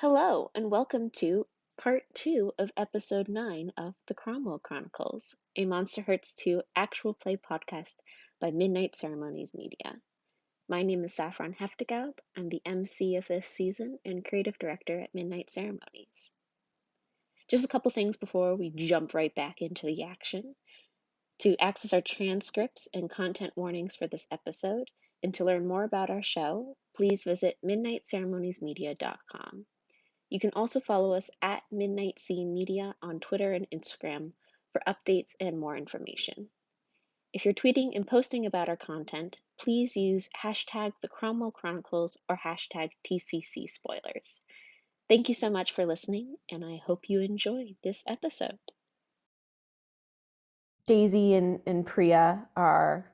Hello, and welcome to part 2 of episode 9 of the Cromwell Chronicles, a Monster Hearts 2 actual play podcast by Midnight Ceremonies Media. My name is Saffron Heftegaub. I'm the MC of this season and creative director at Midnight Ceremonies. Just a couple things before we jump right back into the action. To access our transcripts and content warnings for this episode, and to learn more about our show, please visit midnightceremoniesmedia.com. You can also follow us at Midnight Scene Media on Twitter and Instagram for updates and more information. If you're tweeting and posting about our content, please use hashtag the Cromwell Chronicles or hashtag TCC Spoilers. Thank you so much for listening, and I hope you enjoy this episode. Daisy and Priya are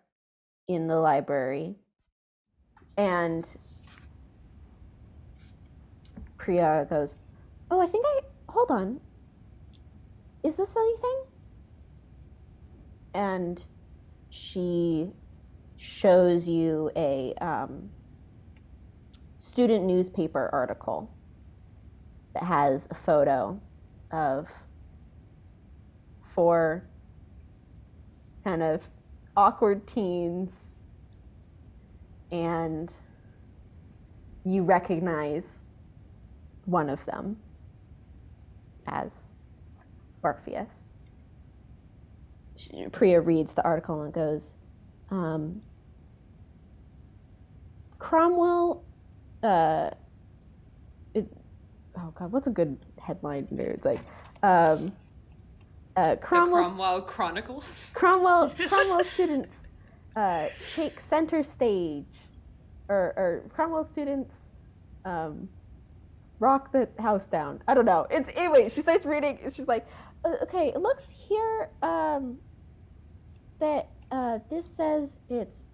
in the library, and Priya goes, "Oh, hold on. Is this anything?" And she shows you a student newspaper article that has a photo of 4 kind of awkward teens, and you recognize one of them as Orpheus. Priya reads the article and goes, Cromwell, oh God, what's a good headline? It's like, Cromwell Chronicles. Cromwell students take center stage, or Cromwell students rock the house down. I don't know. It's anyway. She starts reading. She's like, okay, it looks here that this says it's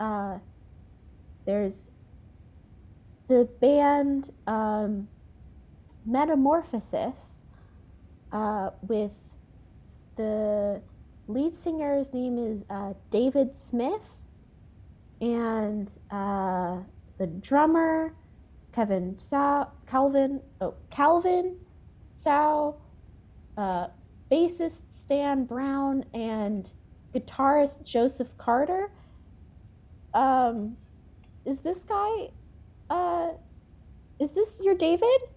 there's the band Metamorphosis with the lead singer's name is David Smith, and the drummer Calvin Sao, bassist Stan Brown, and guitarist Joseph Carter. Is this guy? Is this your David?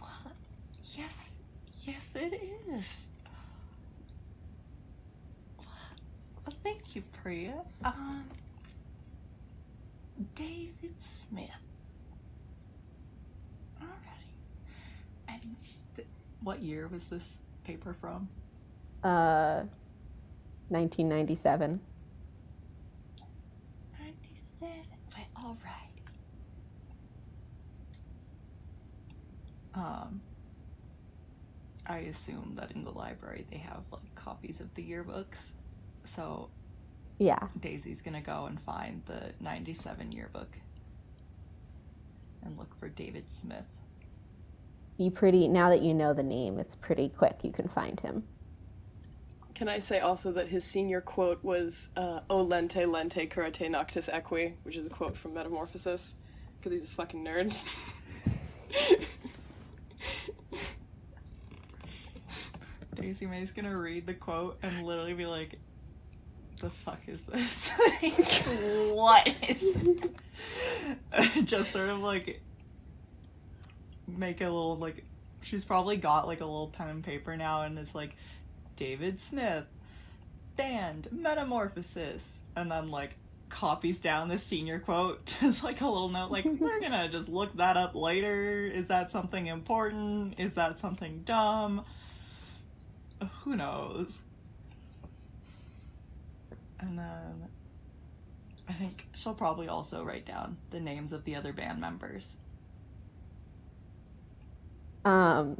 Well, yes, it is. Well, thank you, Priya. David Smith. Alright. And what year was this paper from? 1997. 97. Wait, alright. I assume that in the library they have like copies of the yearbooks. So yeah, Daisy's gonna go and find the 97 yearbook and look for David Smith. Now that you know the name, it's pretty quick. You can find him. Can I say also that his senior quote was "O lente lente curate noctis equi," which is a quote from Metamorphosis, because he's a fucking nerd. Daisy Mae's gonna read the quote and literally be like, the fuck is this? What is just sort of like make a little like, she's probably got like a little pen and paper now, and it's like David Smith band Metamorphosis, and then like copies down the senior quote as like a little note, like we're gonna just look that up later. Is that something important? Is that something dumb? Who knows? And then I think she'll probably also write down the names of the other band members to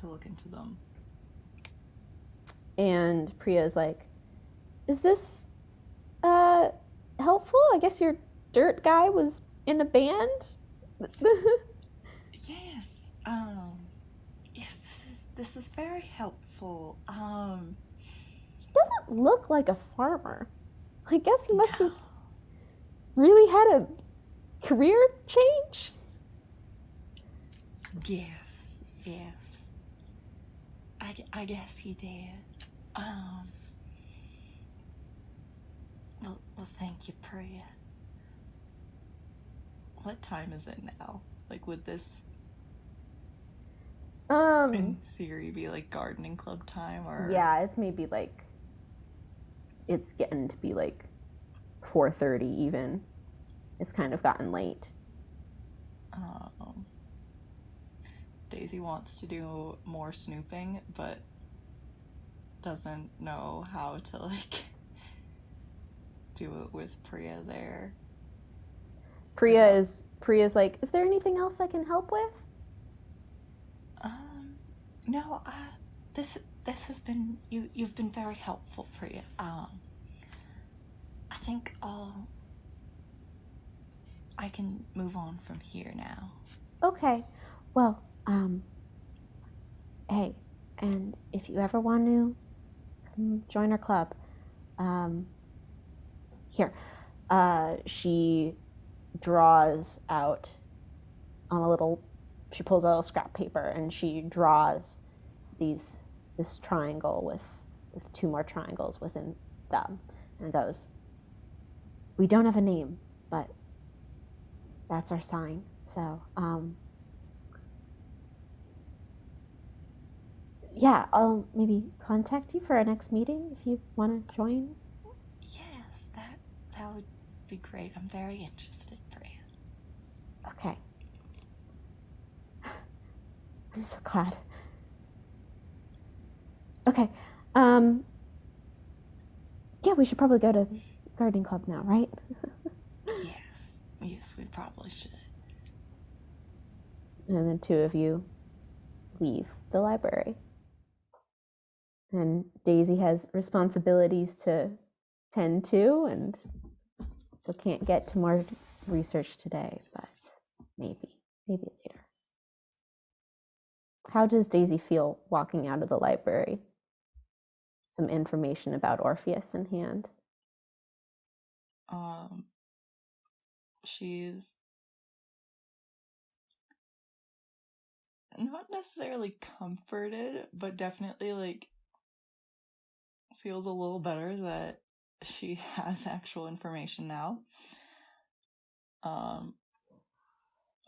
look into them. And Priya's like, is this helpful? I guess your dirt guy was in a band? Yes. Yes, this is very helpful. He doesn't look like a farmer. I guess he must have really had a career change? Yes. I guess he did. Well, thank you, Priya. What time is it now? Like, would this, in theory, be like gardening club time, or? Yeah, it's maybe like, it's getting to be like 4:30 even. It's kind of gotten late. Daisy wants to do more snooping, but doesn't know how to, like, do it with Priya there. Priya's like, is there anything else I can help with? No, this has been, you've been very helpful, Priya. I think I can move on from here now. Okay. Well, hey, and if you ever want to come join our club, here, she draws out on a little, she pulls out a scrap paper and she draws this triangle with 2 more triangles within them, and goes, we don't have a name, but that's our sign. So, yeah, I'll maybe contact you for our next meeting if you want to join. Yes, that would be great. I'm very interested, Priya. Okay. I'm so glad. Okay. Yeah, we should probably go to gardening club now, right? Yes, we probably should. And the 2 of you leave the library. And Daisy has responsibilities to tend to, and so can't get to more research today, but maybe later. How does Daisy feel walking out of the library? Some information about Orpheus in hand. She's not necessarily comforted, but definitely, like, feels a little better that she has actual information now.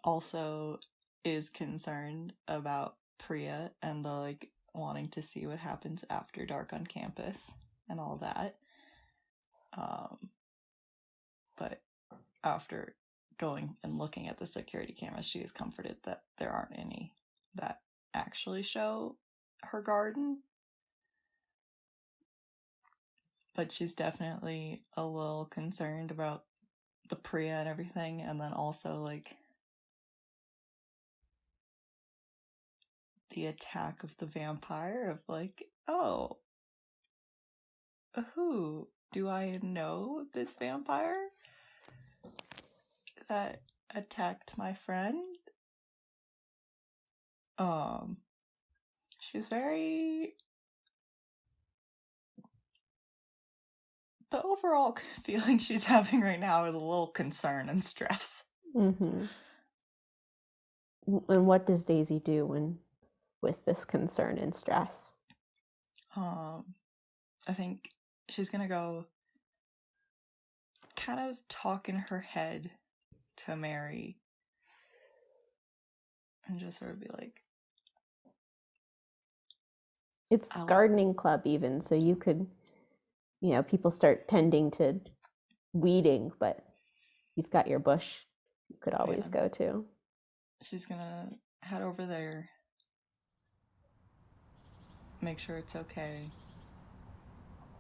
Also is concerned about Priya and the, like, wanting to see what happens after dark on campus and all that. But after going and looking at the security cameras, she is comforted that there aren't any that actually show her garden. But she's definitely a little concerned about the Priya and everything, and then also, like, the attack of the vampire of, like, oh, who? Do I know this vampire that attacked my friend? She's very... The overall feeling she's having right now is a little concern and stress. Mm-hmm. And what does Daisy do with this concern and stress? I think she's gonna go kind of talk in her head to Mary and just sort of be like, it's gardening club even, so you could, people start tending to weeding, but you've got your bush you could always go to. She's gonna head over there, make sure it's okay,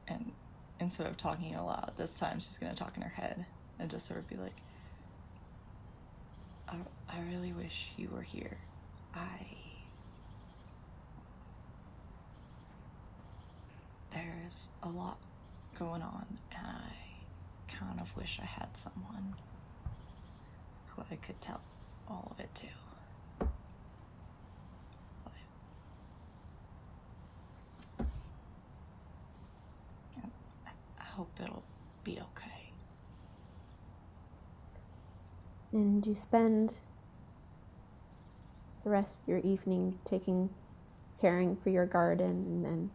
and instead of talking aloud this time, she's gonna talk in her head and just sort of be like, I really wish you were here. There's a lot going on, and I kind of wish I had someone who I could tell all of it to. I hope it'll be okay. And you spend the rest of your evening caring for your garden, and then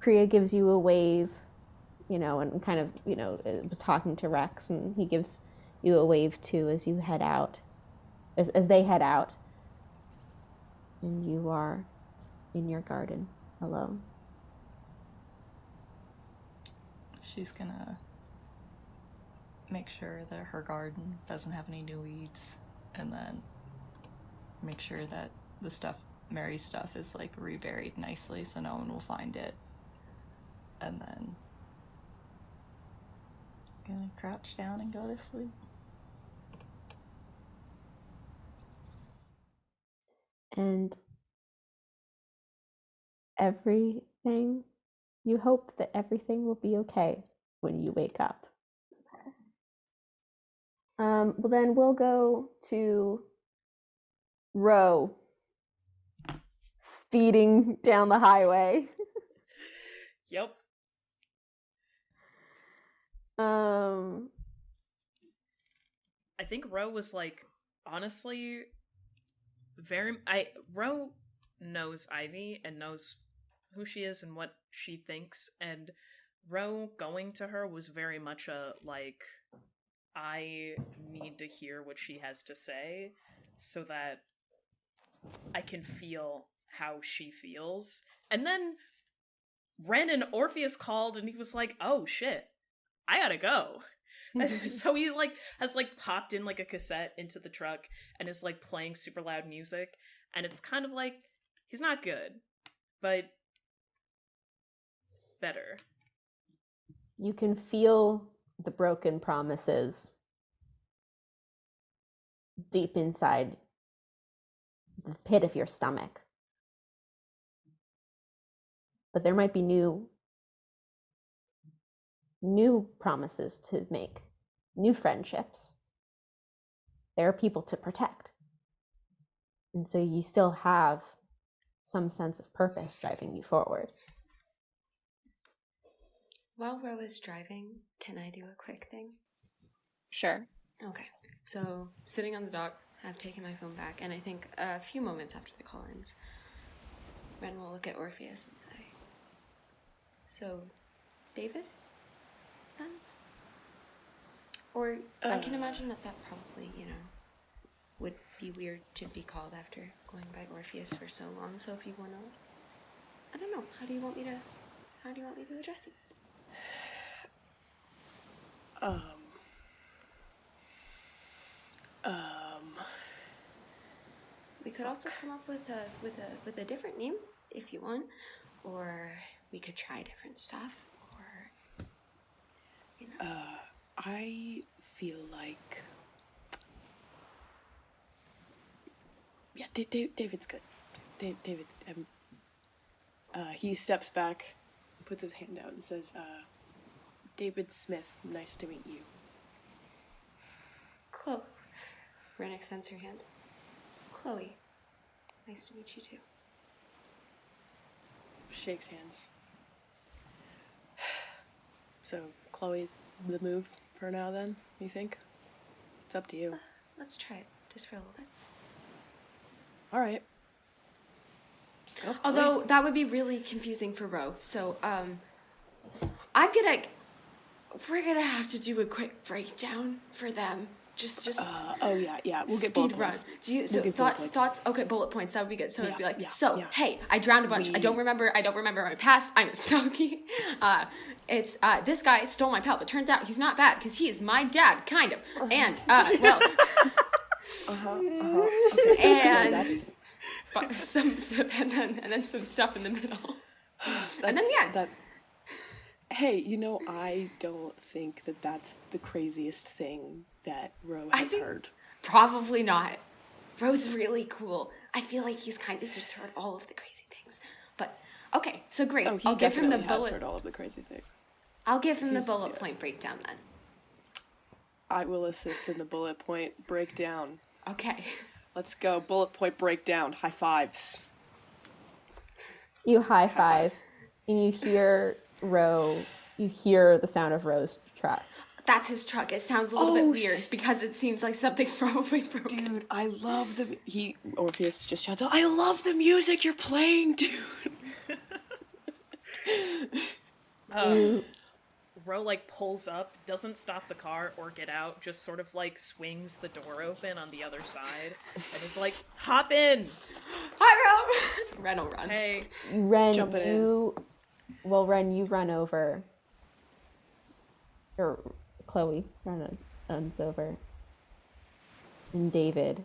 Priya gives you a wave, and kind of, was talking to Rex, and he gives you a wave too as you head out, as they head out, and you are in your garden alone. She's gonna make sure that her garden doesn't have any new weeds, and then make sure that Mary's stuff is like reburied nicely so no one will find it. And then gonna crouch down and go to sleep. And you hope that everything will be okay when you wake up. Well, then we'll go to Ro speeding down the highway. Yep. I think Ro was like, honestly, Ro knows Ivy and knows who she is and what she thinks, and Ro going to her was very much a like, I need to hear what she has to say so that I can feel how she feels. And then Ren and Orpheus called and he was like, oh shit, I gotta go. So he has popped in like a cassette into the truck and is like playing super loud music, and it's kind of like, he's not good, but better. You can feel the broken promises deep inside the pit of your stomach. But there might be new promises to make, new friendships. There are people to protect. And so you still have some sense of purpose driving you forward. While Ro is driving, can I do a quick thing? Sure. Okay. So, sitting on the dock, I've taken my phone back, and I think a few moments after the call ends, Ren will look at Orpheus and say, so, David? Then? Or, I can imagine that probably, would be weird to be called after going by Orpheus for so long, so if you want to, I don't know, how do you want me to address you? We could also come up with a different name if you want, or we could try different stuff, or I feel like, yeah, David's good. David, he steps back, puts his hand out, and says, David Smith, nice to meet you. Chloe. Ren extends her hand. Chloe, nice to meet you too. Shakes hands. So, Chloe's the move for now then, you think? It's up to you. Let's try it, just for a little bit. Alright. Although, that would be really confusing for Ro, so, we're gonna have to do a quick breakdown for them. Just yeah. We'll get speed bullet run. points. Thoughts? Okay, bullet points. That would be good. So it'd be like, yeah. Hey, I drowned a bunch. I don't remember my past. I'm soggy. It's this guy stole my pelt, but turns out he's not bad because he is my dad, kind of. And well. Okay. And and then some stuff in the middle. And then the end. Hey, I don't think that that's the craziest thing that Ro has heard. Probably not. Ro's really cool. I feel like he's kind of just heard all of the crazy things. But, okay, so great. I'll give him the bullet. Has heard all of the crazy things. I'll give him the bullet point breakdown then. I will assist in the bullet point breakdown. Okay. Let's go. Bullet point breakdown. High fives. You high five, and you hear the sound of Ro's truck. That's his truck. It sounds a little bit weird because it seems like something's probably broken. Dude, I love Orpheus just shouts out, I love the music you're playing, dude. Ro, like, pulls up, doesn't stop the car or get out, just sort of, like, swings the door open on the other side, and is like, hop in! Hi, Ro! Ren will run. Hey. Ren, Jumping you run over. Or Chloe runs over. And David.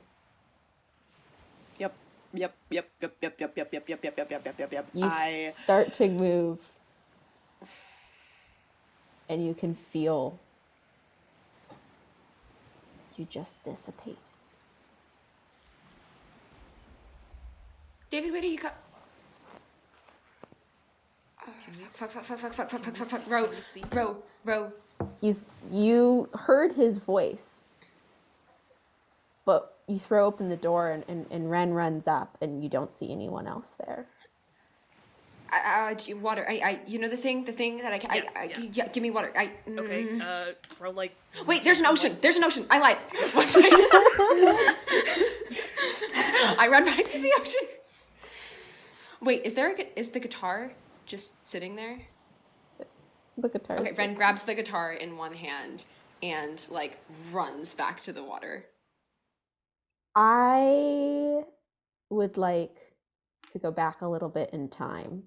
Yep. You You start to move. And you can feel you just dissipate. David, where do you go? Fuck. Ro. You heard his voice, but you throw open the door and Ren runs up and you don't see anyone else there. Water. You know the thing that give me water. Okay, Ro, like... Wait, there's an ocean. There's an ocean. I lied. I run back to the ocean. Wait, is the guitar just sitting there? The guitar. Okay, Ren grabs the guitar in one hand and, like, runs back to the water. I would like to go back a little bit in time.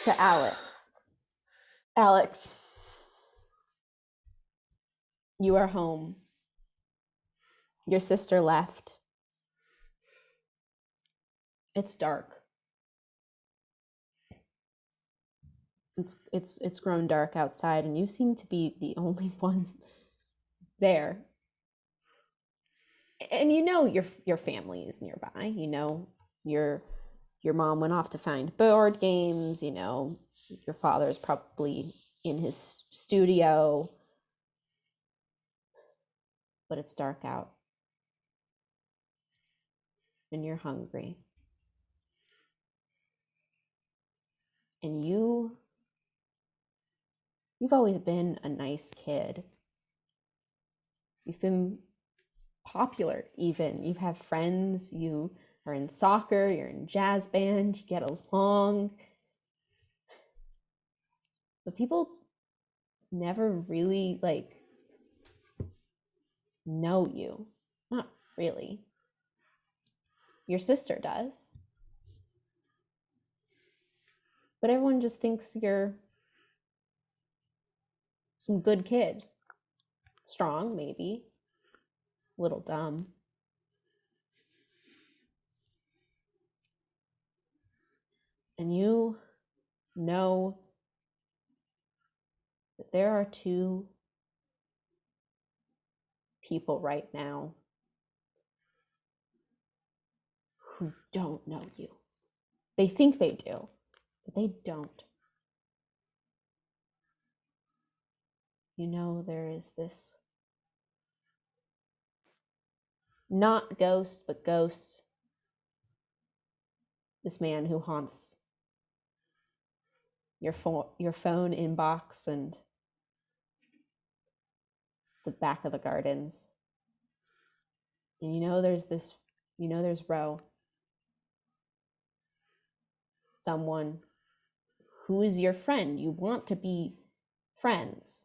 To Alex. Alex, you are home. Your sister left. It's dark. It's grown dark outside, and you seem to be the only one there. And you know your family is nearby. You know your mom went off to find board games. You know your father's probably in his studio. But it's dark out. And you're hungry. And you've always been a nice kid. You've been popular even. You have friends, you are in soccer, you're in jazz band, you get along. But people never really, like, know you. Not really. Your sister does. But everyone just thinks you're some good kid. Strong, maybe. A little dumb. And you know that there are two people right now who don't know you. They think they do, but they don't. You know, there is this not ghost, but ghost. This man who haunts your phone inbox and the back of the gardens. And there's Ro. Someone who is your friend. You want to be friends.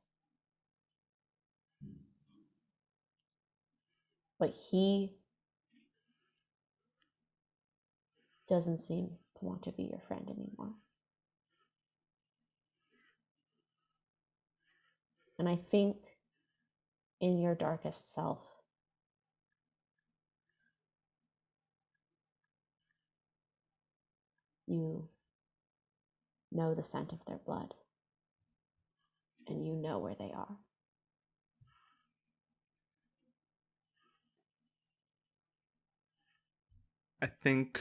But he doesn't seem to want to be your friend anymore. And I think in your darkest self, you know the scent of their blood. And you know where they are. I think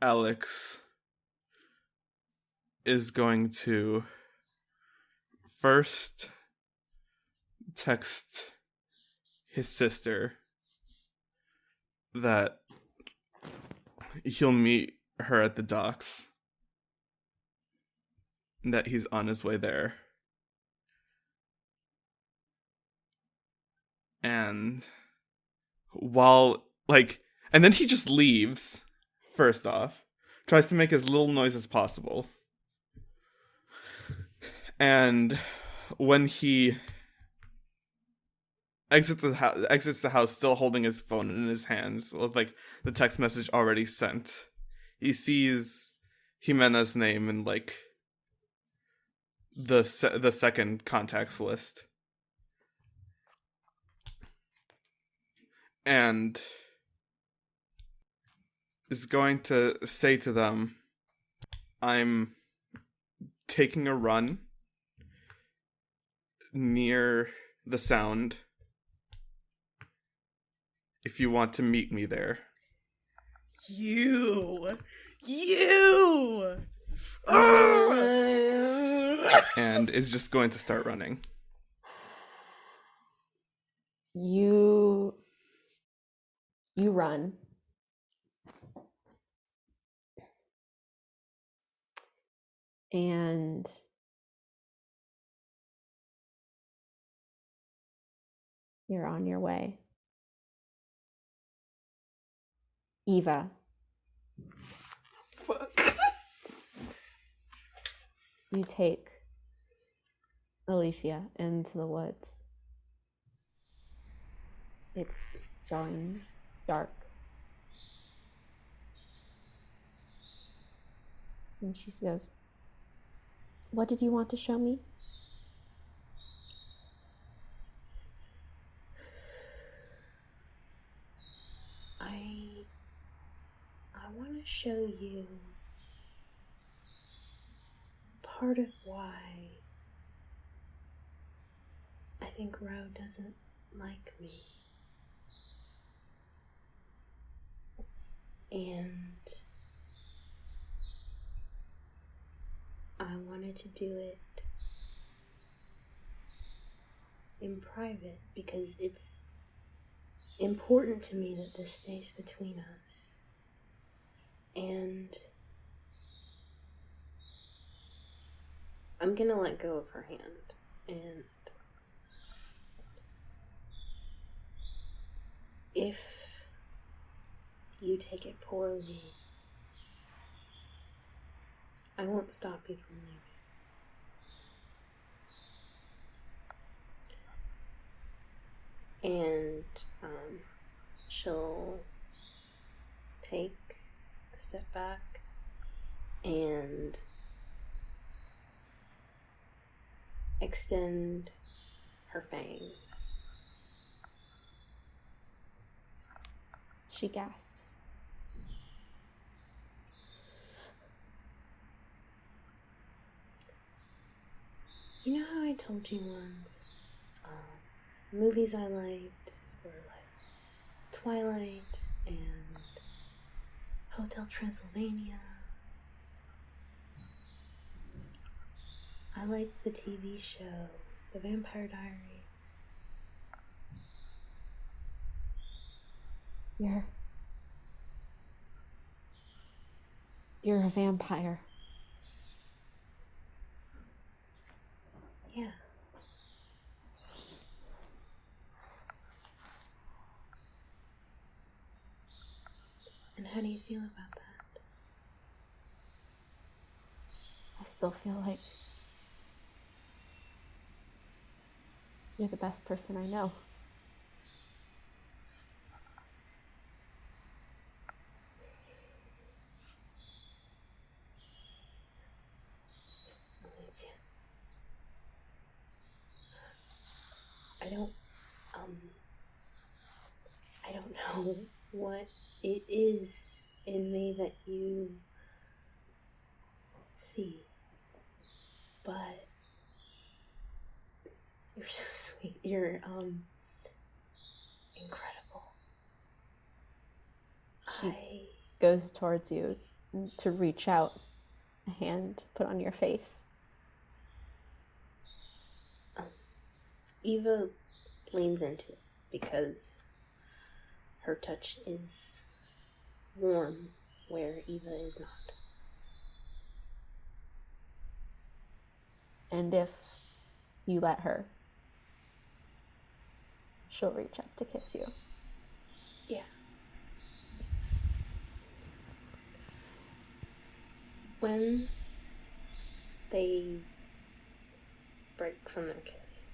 Alex is going to first text his sister that he'll meet her at the docks. that he's on his way there. And and then he just leaves, first off, tries to make as little noise as possible. And when he exits the house still holding his phone in his hands, with like the text message already sent, he sees Jimena's name in like the second contacts list. And is going to say to them, I'm taking a run near the sound if you want to meet me there. You! And is just going to start running. You run. And you're on your way. Eva. Fuck. You take Alicia into the woods. It's going dark. And she goes, what did you want to show me? I want to show you part of why I think Ro doesn't like me. And I wanted to do it in private because it's important to me that this stays between us. And I'm gonna let go of her hand. And if you take it poorly, I won't stop you from leaving. And she'll take a step back and extend her fangs. She gasps. You know how I told you once, movies I liked were like Twilight and Hotel Transylvania. I liked the TV show, The Vampire Diaries. You're a vampire. Yeah. And how do you feel about that? I still feel like you're the best person I know. Alicia. I don't know what it is in me that you see, but you're so sweet. You're incredible. She goes towards you to reach out a hand to put on your face. Eva leans into it because her touch is warm where Eva is not. And if you let her, she'll reach up to kiss you. Yeah. When they break from their kiss,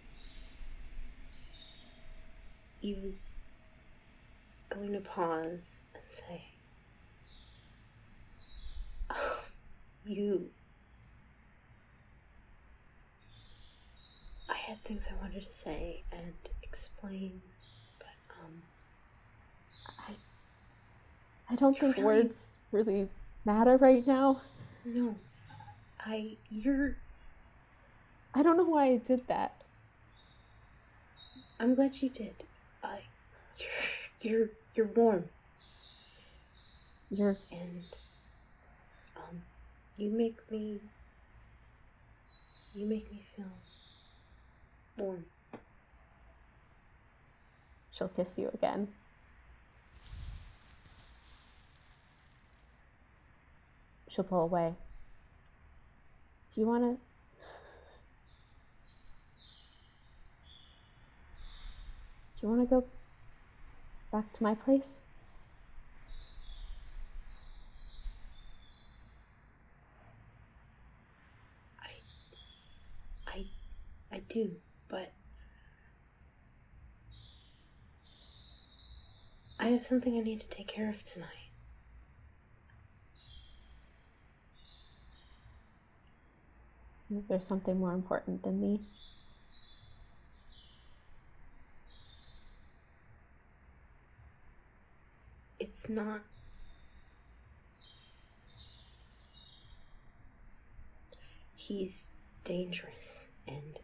Eve's going to pause and say, "Oh, you. I had things I wanted to say and explain, but, I don't think really- words really matter right now. no. You're. I don't know why I did that. I'm glad you did. You're warm, You're and, you make me feel warm." She'll kiss you again. She'll pull away. Do you want to... Do you want to go back to my place? I do, but I have something I need to take care of tonight. There's something more important than me. It's not. He's dangerous, and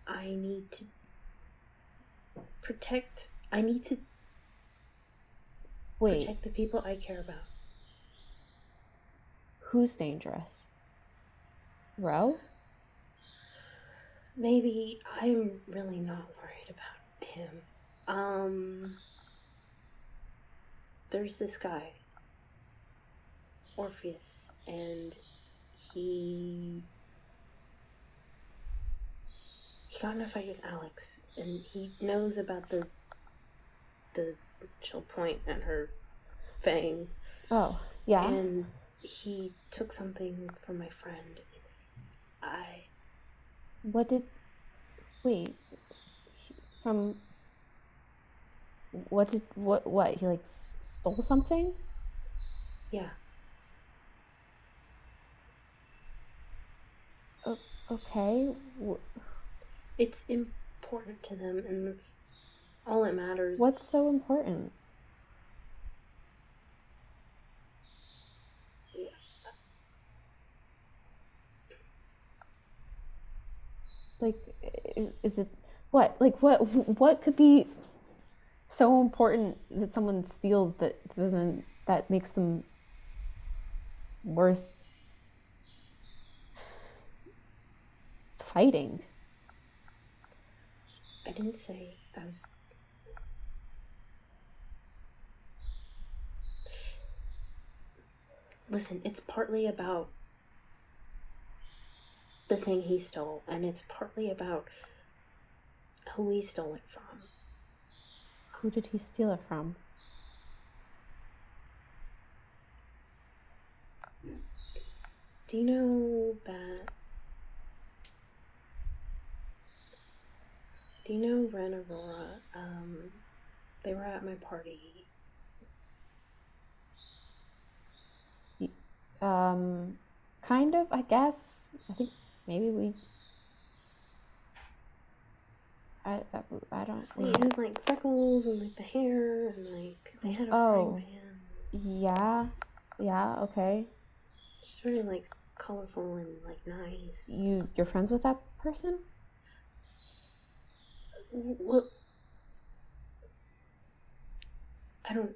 I need to protect. I need to Wait, protect the people I care about. who's dangerous? Ro? Maybe I'm really not worried about him. There's this guy, Orpheus, and he got in a fight with Alex, and he knows about the she'll point at her fangs. Oh, yeah. And he took something from my friend. What did... Wait. From... What did... What? He, like, stole something? Yeah. Okay. It's important to them, and that's all that matters. What's so important? Like, is it... What? Like, what could be so important that someone steals that makes them worth fighting? I didn't say I was... Listen, it's partly about the thing he stole, and it's partly about who he stole it from. Who did he steal it from? Do you know that... Do you know Ren Aurora? They were at my party. Kind of, I guess. I think maybe we... I don't... They had, like, freckles and, like, the hair, and, like, they had a frying pan. Yeah, okay. Just really, like, colorful and, like, nice. You're friends with that person? Well, I don't...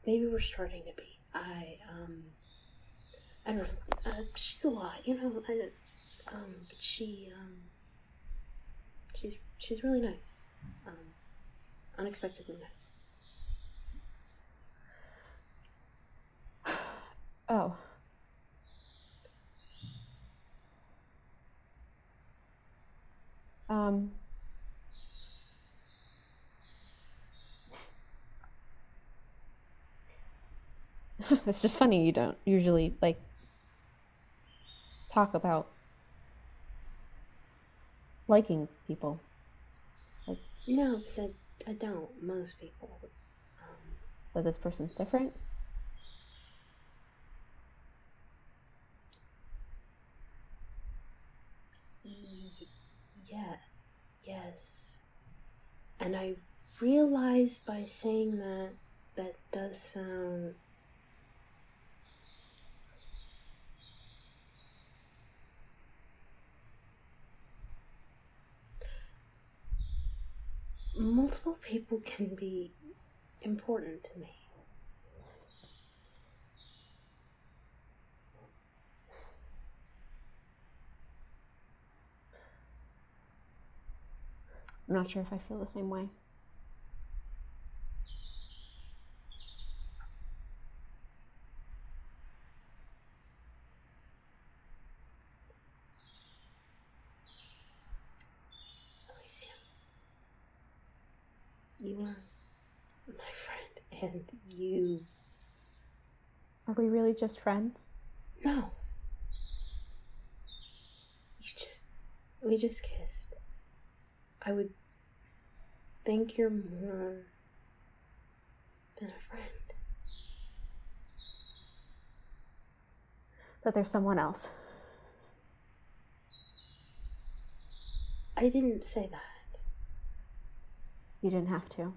Maybe we're starting to be. I don't know. She's a lot, you know. But she's really nice. Unexpectedly nice. Oh. It's just funny you don't usually like talk about liking people. Like, No, because I don't. Most people. but this person's different. Yeah. Yes. And I realize by saying that does sound multiple people can be important to me. I'm not sure if I feel the same way. Alicia, you are my friend, and you... Are we really just friends? No. We just kissed. I would think you're more than a friend. That there's someone else. I didn't say that. You didn't have to.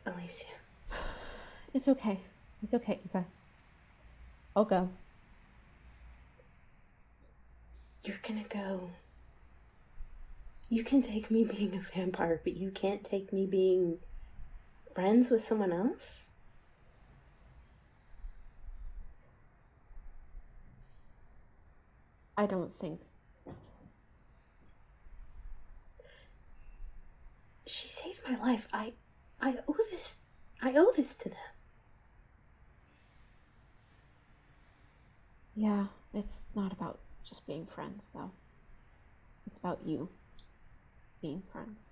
Alicia. It's okay. It's okay, Eva. I'll go. You're gonna go. You can take me being a vampire, but you can't take me being friends with someone else? I don't think. She saved my life. I owe this to them. Yeah, it's not about just being friends, though. It's about you being friends.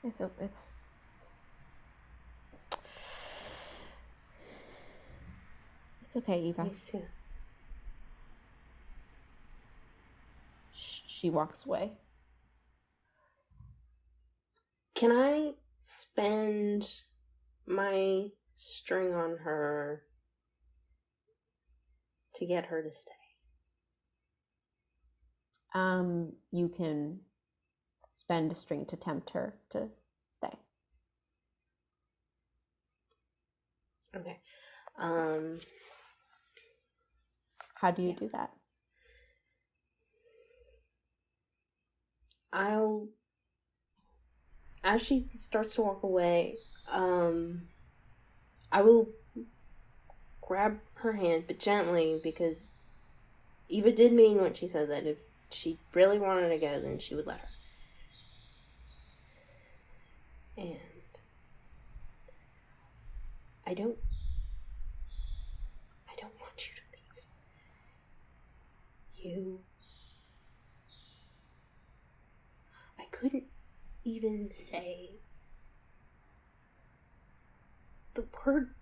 It's okay, Eva. Alicia. She walks away. Can I spend my string on her to get her to stay? You can spend a string to tempt her to stay. Okay. How do you do that? As she starts to walk away, I will grab her hand, but gently, because Eva did mean when she said that if she really wanted to go, then she would let her. And I don't want you to leave. I couldn't even say the word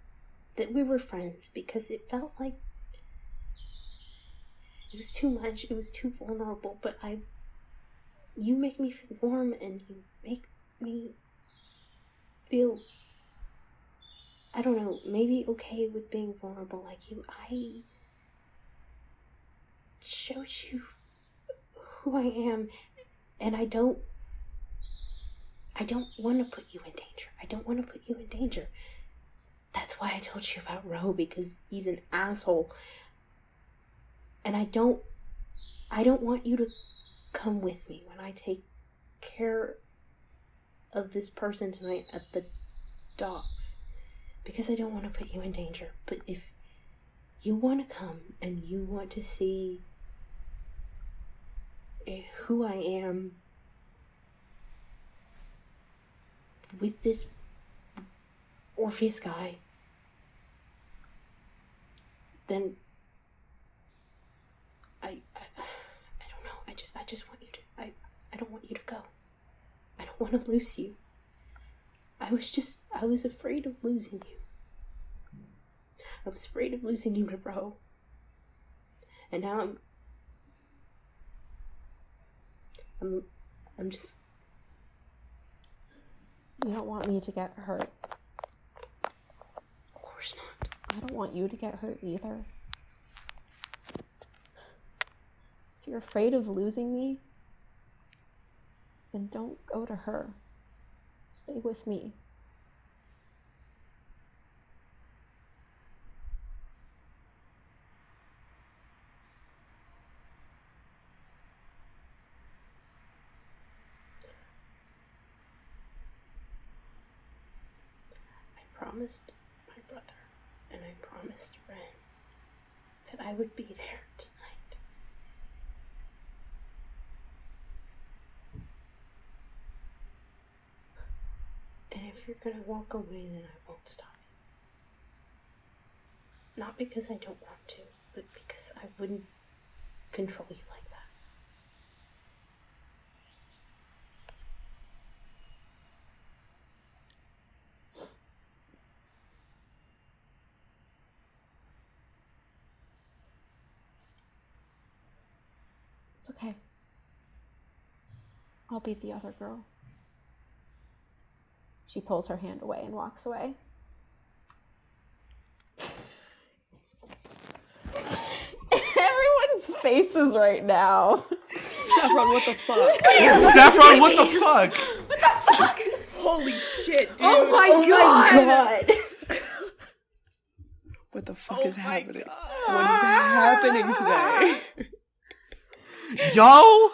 that we were friends because it felt like it was too much, it was too vulnerable, but you make me feel warm and you make me feel, I don't know, maybe okay with being vulnerable like you. I showed you who I am, and I don't want to put you in danger. I don't want to put you in danger. That's why I told you about Ro, because he's an asshole. And I don't want you to come with me when I take care of this person tonight at the docks. Because I don't want to put you in danger. But if you want to come and you want to see who I am with this Orpheus guy, then I don't know. I just want you to. I don't want you to go. I don't want to lose you. I was afraid of losing you. I was afraid of losing you to Ro. And now I'm just... You don't want me to get hurt. Of course not. I don't want you to get hurt either. If you're afraid of losing me, then don't go to her. Stay with me. I promised my brother and I promised Ren that I would be there tonight. And if you're gonna walk away, then I won't stop you. Not because I don't want to, but because I wouldn't control you like that. It's okay. I'll be the other girl. She pulls her hand away and walks away. Everyone's faces right now. Saffron, what the fuck? Saffron, what the fuck? What the fuck? Holy shit, dude. Oh my god! What the fuck is happening? What is happening today? Yo!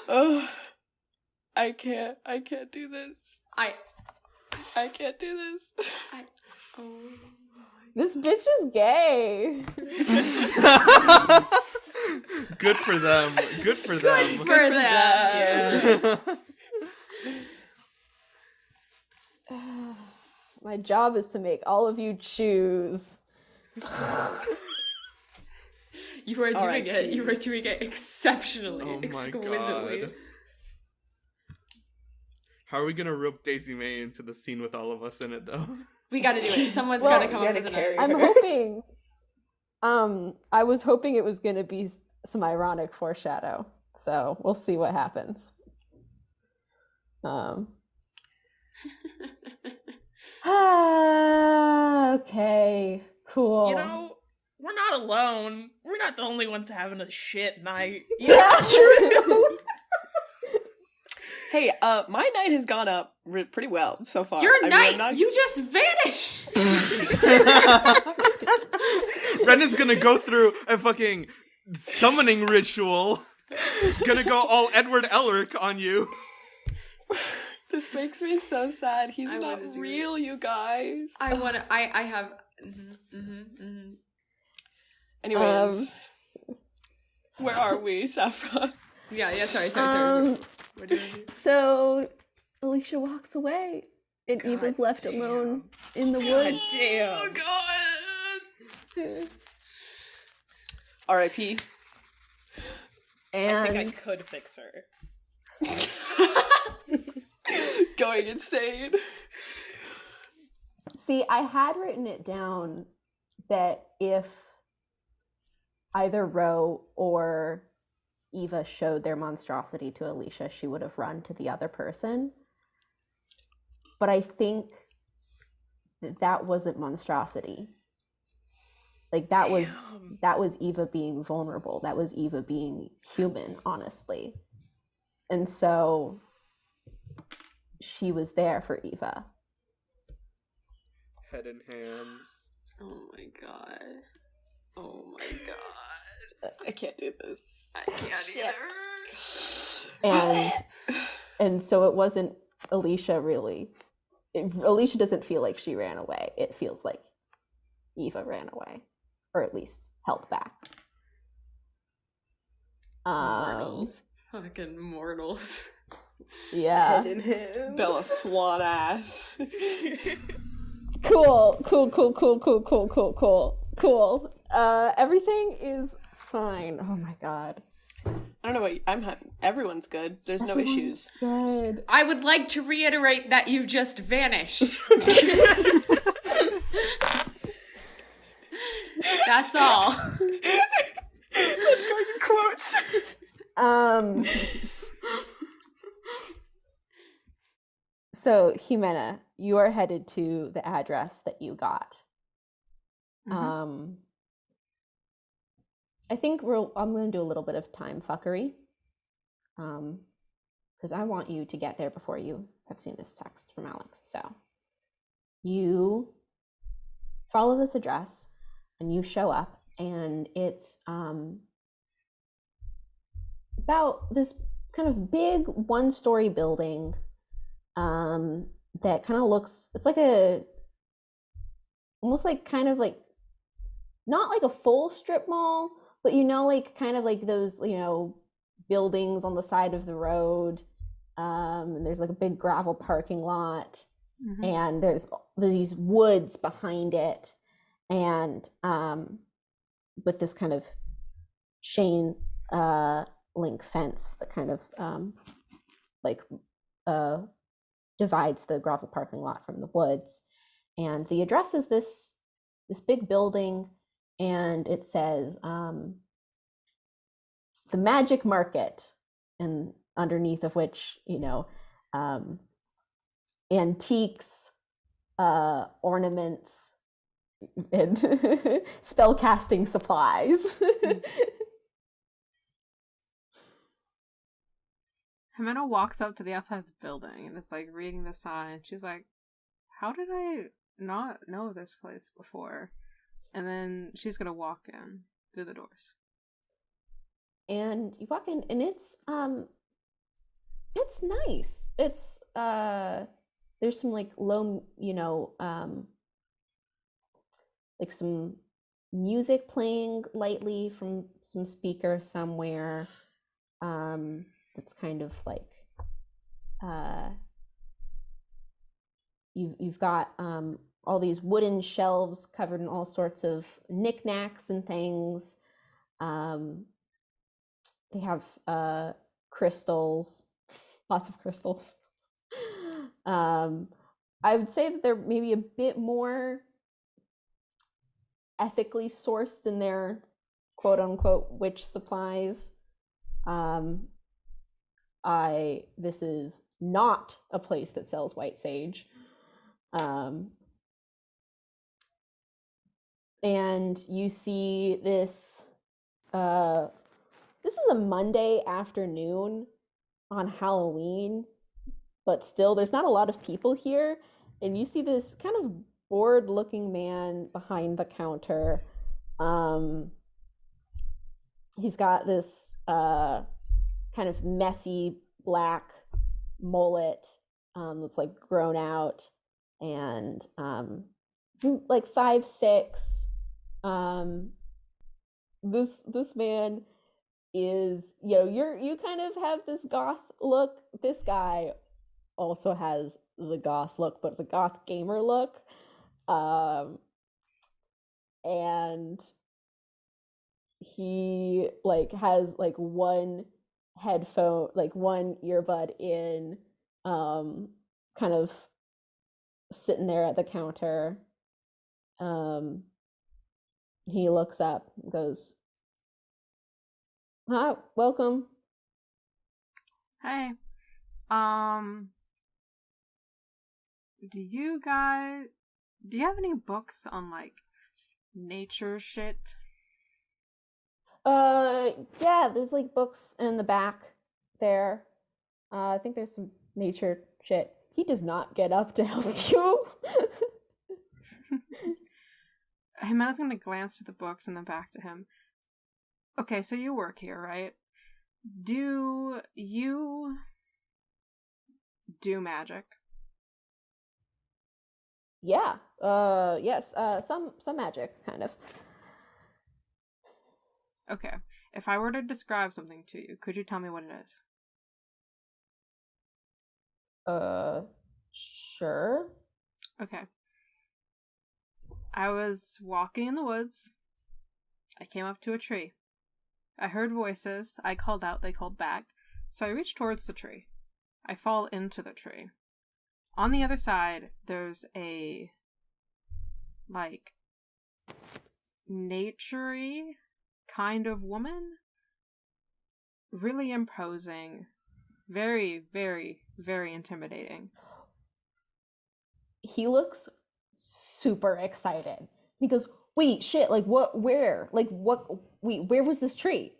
I can't do this. I can't do this. This bitch is gay. Good for them. Good for them. Good for them. Yeah. My job is to make all of you choose. You are doing it. You are doing it exceptionally, Oh my exquisitely. God. How are we gonna rope Daisy Mae into the scene with all of us in it, though? We gotta do it. Someone's Well, gotta come up with an idea. I'm hoping. I was hoping it was gonna be some ironic foreshadow. So we'll see what happens. Okay, cool. You know, we're not alone. We're not the only ones having a shit night. That's true. Hey, my night has gone up pretty well so far. Your I mean, night! I'm not- You just vanished! Ren is gonna go through a fucking summoning ritual. Gonna go all Edward Elric on you. This makes me so sad. He's I not wanna do real, you guys. I have... Anyways, where are we, Saffron? Yeah, sorry. What do you do? So Alicia walks away, and Eva's left alone in the woods. Oh god! R.I.P. And I think I could fix her. Going insane. see, I had written it down that if either Ro or Eva showed their monstrosity to Alicia, she would have run to the other person. But I think that wasn't monstrosity. Like that was Eva being vulnerable. That was Eva being human, honestly. And so she was there for Eva. Head and hands. Oh my god. Oh my god. I can't do this. I can't either. And so it wasn't Alicia really. Alicia doesn't feel like she ran away. It feels like Eva ran away. Or at least held back. Fucking mortals. Yeah. Head in hands. Bella Swan ass. Cool. Everything is fine. Oh my god. I don't know what everyone's good. There's no issues. Good. I would like to reiterate that you just vanished. That's all. Let's go to quotes. So Jimena, you are headed to the address that you got. I think I'm going to do a little bit of time fuckery, because I want you to get there before you have seen this text from Alex. So you follow this address, and you show up, and it's about this kind of big one-story building that kind of looks. It's like almost like kind of like not like a full strip mall, but like kind of like those buildings on the side of the road, and there's like a big gravel parking lot, and there's these woods behind it, and with this kind of chain link fence that kind of divides the gravel parking lot from the woods. And the address is this big building, and it says the Magic Market, and underneath of which antiques, ornaments, and spellcasting supplies. Jimena walks up to the outside of the building and is like reading the sign. She's like, how did I not know this place before? And then she's gonna walk in through the doors. And you walk in, and it's nice. It's there's some like low, like some music playing lightly from some speaker somewhere. It's kind of like you've got all these wooden shelves covered in all sorts of knickknacks and things. They have crystals, lots of crystals. I would say that they're maybe a bit more ethically sourced in their quote unquote witch supplies. This is not a place that sells white sage. And you see this is a Monday afternoon on Halloween, but still there's not a lot of people here, and you see this kind of bored looking man behind the counter. He's got this kind of messy black mullet that's like grown out, and like 5'6". This man is, you kind of have this goth look. This guy also has the goth look, but the goth gamer look. And he like has like one headphone, like one earbud in, kind of sitting there at the counter. He looks up and goes, "Hi, welcome." Hey. Do you have any books on like nature shit? Yeah, there's like books in the back there. I think there's some nature shit. He does not get up to help you. Jimena's gonna glance to the books in the back to him. Okay, so you work here, right? Do you do magic? Yeah. Yes. Some magic, kind of. Okay. If I were to describe something to you, could you tell me what it is? Sure. Okay. I was walking in the woods. I came up to a tree. I heard voices. I called out. They called back. So I reached towards the tree. I fall into the tree. On the other side, there's a, like, nature-y kind of woman. Really imposing. Very, very, very intimidating. He looks super excited. He goes, wait, shit, like, what, where? Like, what, wait, where was this tree?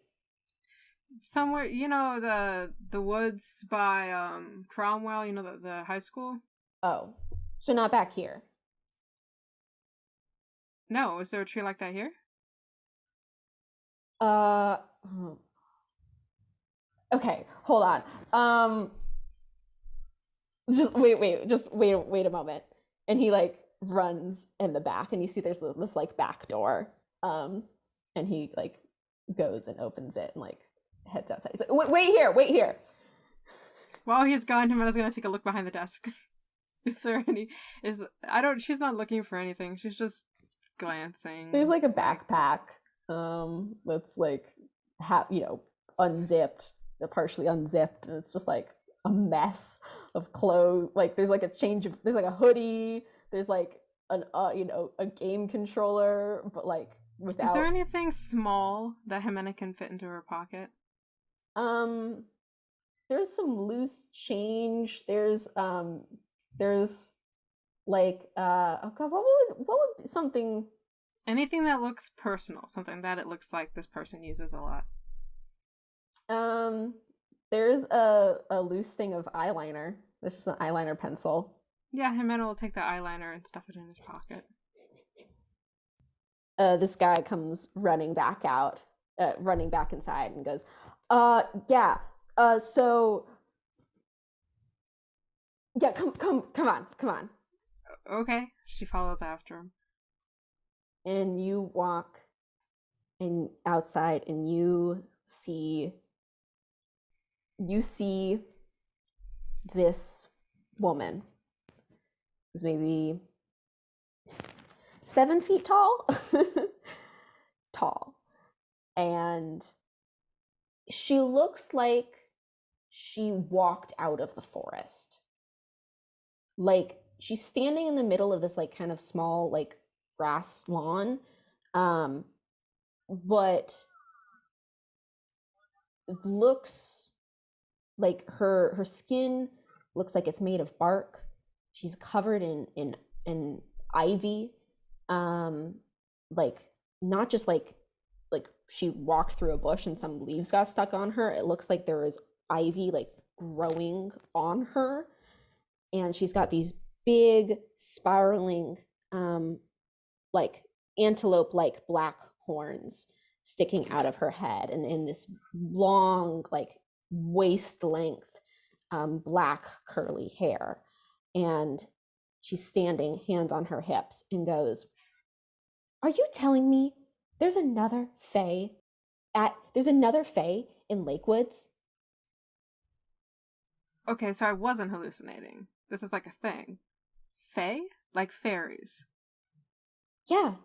Somewhere, you know, the woods by Cromwell, you know, the high school? Oh, so not back here. No, is there a tree like that here? Okay, hold on. Just wait a moment. And he like runs in the back, and you see there's this like back door. And he like goes and opens it and like heads outside. He's like, wait here. While he's gone, Jimena's gonna take a look behind the desk. Is there any? She's not looking for anything. She's just glancing. There's like a backpack. That's like unzipped, partially unzipped, and it's just like a mess of clothes. Like there's like there's like a hoodie. There's like an a game controller, but like without. Is there anything small that Jimena can fit into her pocket? There's some loose change. There's like oh god, what would something. Anything that looks personal, something that it looks like this person uses a lot. There's a loose thing of eyeliner. There's just an eyeliner pencil. Yeah, Jimena will take the eyeliner and stuff it in his pocket. This guy comes running back inside and goes, so yeah, come on. Okay, she follows after him. And you walk outside, and you see this woman who's maybe 7 feet tall. And she looks like she walked out of the forest. Like she's standing in the middle of this like kind of small like grass lawn, but it looks like her skin looks like it's made of bark. She's covered in ivy, like not just like she walked through a bush and some leaves got stuck on her. It looks like there is ivy like growing on her, and she's got these big spiraling like antelope like black horns sticking out of her head, and in this long like waist length black curly hair. And she's standing, hands on her hips, and goes, are you telling me there's another Fae in Lakewoods? Okay, so I wasn't hallucinating. This is like a thing. Fae? Like fairies. Yeah.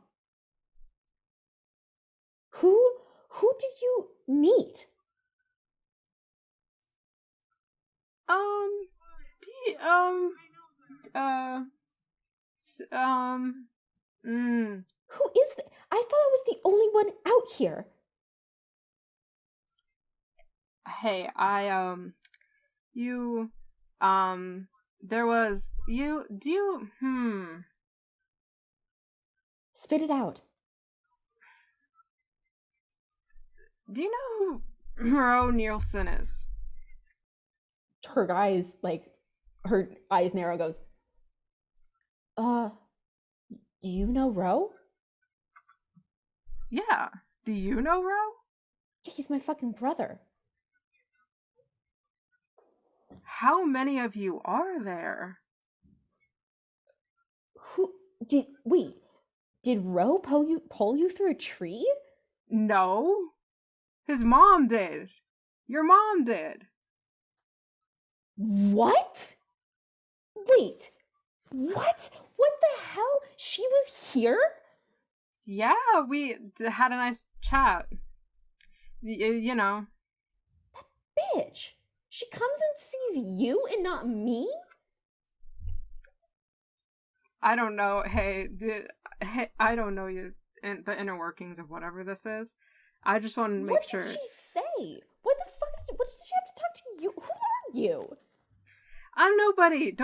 Who did you meet? Who is that? I thought I was the only one out here. Hey, Spit it out. Do you know who Ro Nielsen is? Her eyes narrow, goes, do you know Ro? Yeah. Do you know Ro? Yeah, he's my fucking brother. How many of you are there? Did Ro pull you through a tree? No. His mom did. Your mom did. What? Wait. What? What the hell? She was here? Yeah, we had a nice chat. You know. Bitch. She comes and sees you and not me? I don't know. Hey, I don't know the inner workings of whatever this is. I just wanted to make sure. What did she say? What the fuck? What did she have to talk to you? Who are you? I'm nobody.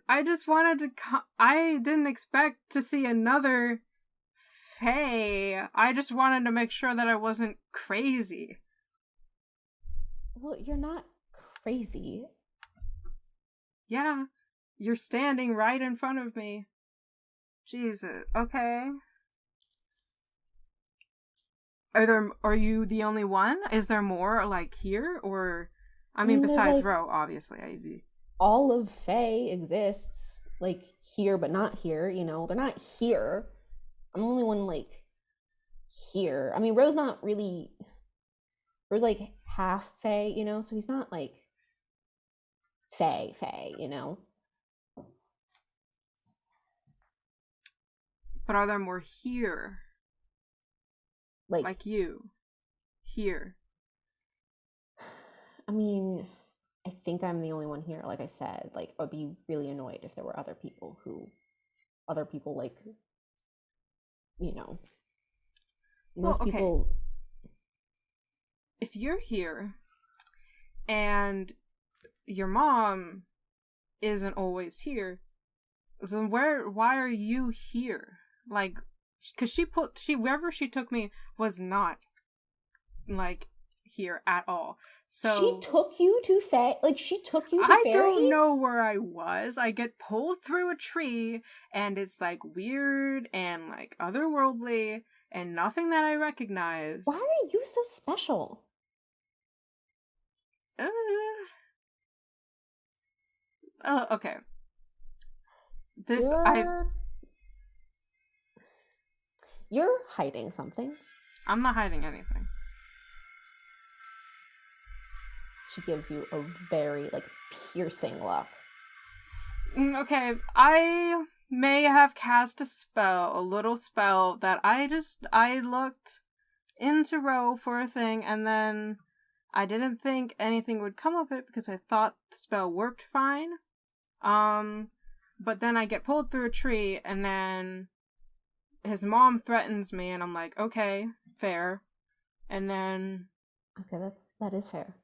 I just wanted to. I didn't expect to see another Faye. I just wanted to make sure that I wasn't crazy. Well, you're not crazy. Yeah, you're standing right in front of me. Jesus. Okay. Are you the only one? Is there more like here, or I mean besides like, Ro, obviously. All of Faye exists like here but not here, you know. They're not here. I'm the only one like here. I mean, Ro's not really Ro's like half Faye, you know, so he's not like Faye, you know. But are there more here? Like you. Here. I mean, I think I'm the only one here, like I said. Like, I'd be really annoyed if there were other people like, you know. Those okay. people. If you're here and your mom isn't always here, then why are you here? Like, because wherever she took me was not like here at all. So she took you to Faye? Like, she took you to I Fairy? don't know where I was. I get pulled through a tree and it's like weird and like otherworldly and nothing that I recognize. Why are you so special? Okay. You're hiding something. I'm not hiding anything. She gives you a very, like, piercing look. Okay, I may have cast a little spell that I looked into Ro for a thing, and then I didn't think anything would come of it because I thought the spell worked fine. But then I get pulled through a tree, and then his mom threatens me, and I'm like, okay, fair. And then... Okay, that is fair.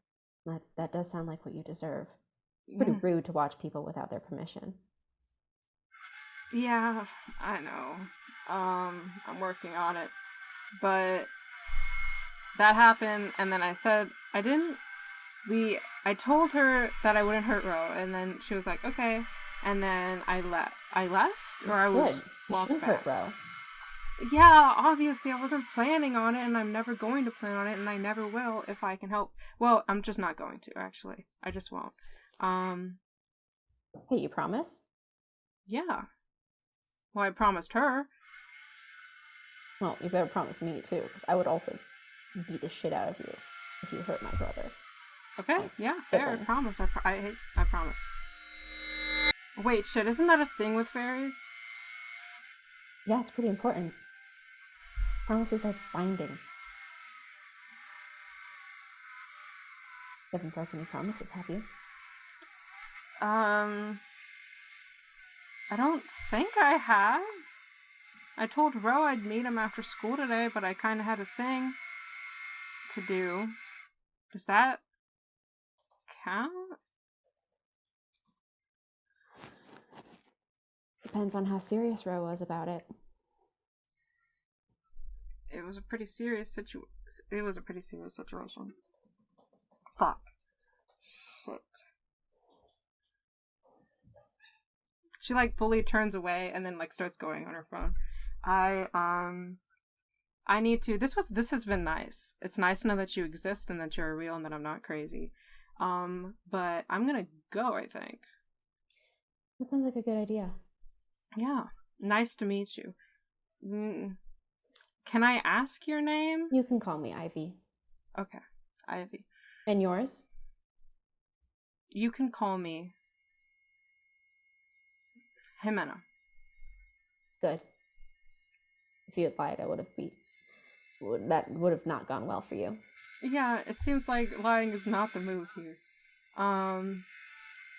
That does sound like what you deserve. It's pretty rude to watch people without their permission. Yeah, I know. I'm working on it. But that happened, and then I said I told her that I wouldn't hurt Ro, and then she was like, okay. And then I left, or I was walking back. Hurt Ro. Yeah, obviously I wasn't planning on it, and I'm never going to plan on it, and I never will if I can help. Well, I'm just not going to, actually. I just won't. Hey, you promise? Yeah. Well, I promised her. Well, you better promise me, too, because I would also beat the shit out of you if you hurt my brother. Okay, yeah, fair. I promise. I promise. Wait, shit, isn't that a thing with fairies? Yeah, it's pretty important. Promises are binding. You haven't broken any promises, have you? I don't think I have. I told Ro I'd meet him after school today, but I kind of had a thing to do. Does that count? Depends on how serious Ro was about it. It was a pretty serious situation. Fuck. Shit. She like fully turns away and then like starts going on her phone. I need to. This has been nice. It's nice to know that you exist and that you're real and that I'm not crazy. But I'm gonna go, I think. That sounds like a good idea. Yeah. Nice to meet you. Can I ask your name? You can call me Ivy. Okay. Ivy. And yours? You can call me Jimena. Good. If you had lied, that would have not gone well for you. Yeah, it seems like lying is not the move here.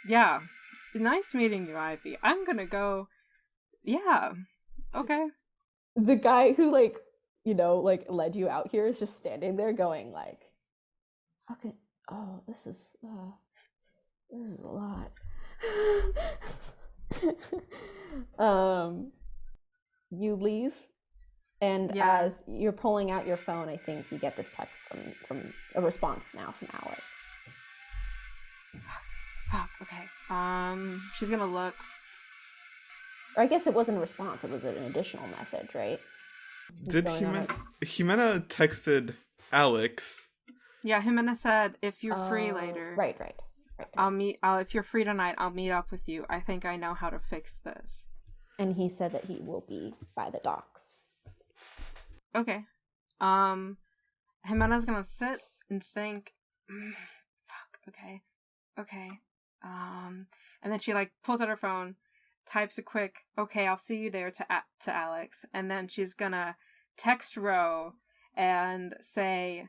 Yeah. Nice meeting you, Ivy. I'm gonna go. Yeah. Okay. The guy who led you out here is just standing there going like, fucking, oh, this is a lot. You leave, and as you're pulling out your phone, I think you get this text from a response now from Alex. Fuck, okay. She's gonna look. Or I guess it wasn't a response, it was an additional message, right? Did Jimena texted Alex? Yeah, Jimena said, if you're free later. Right. If you're free tonight, I'll meet up with you. I think I know how to fix this. And he said that he will be by the docks. Okay. Jimena's gonna sit and think, fuck, okay. And then she pulls out her phone, types a quick, okay, I'll see you there to Alex. And then she's gonna text Ro and say,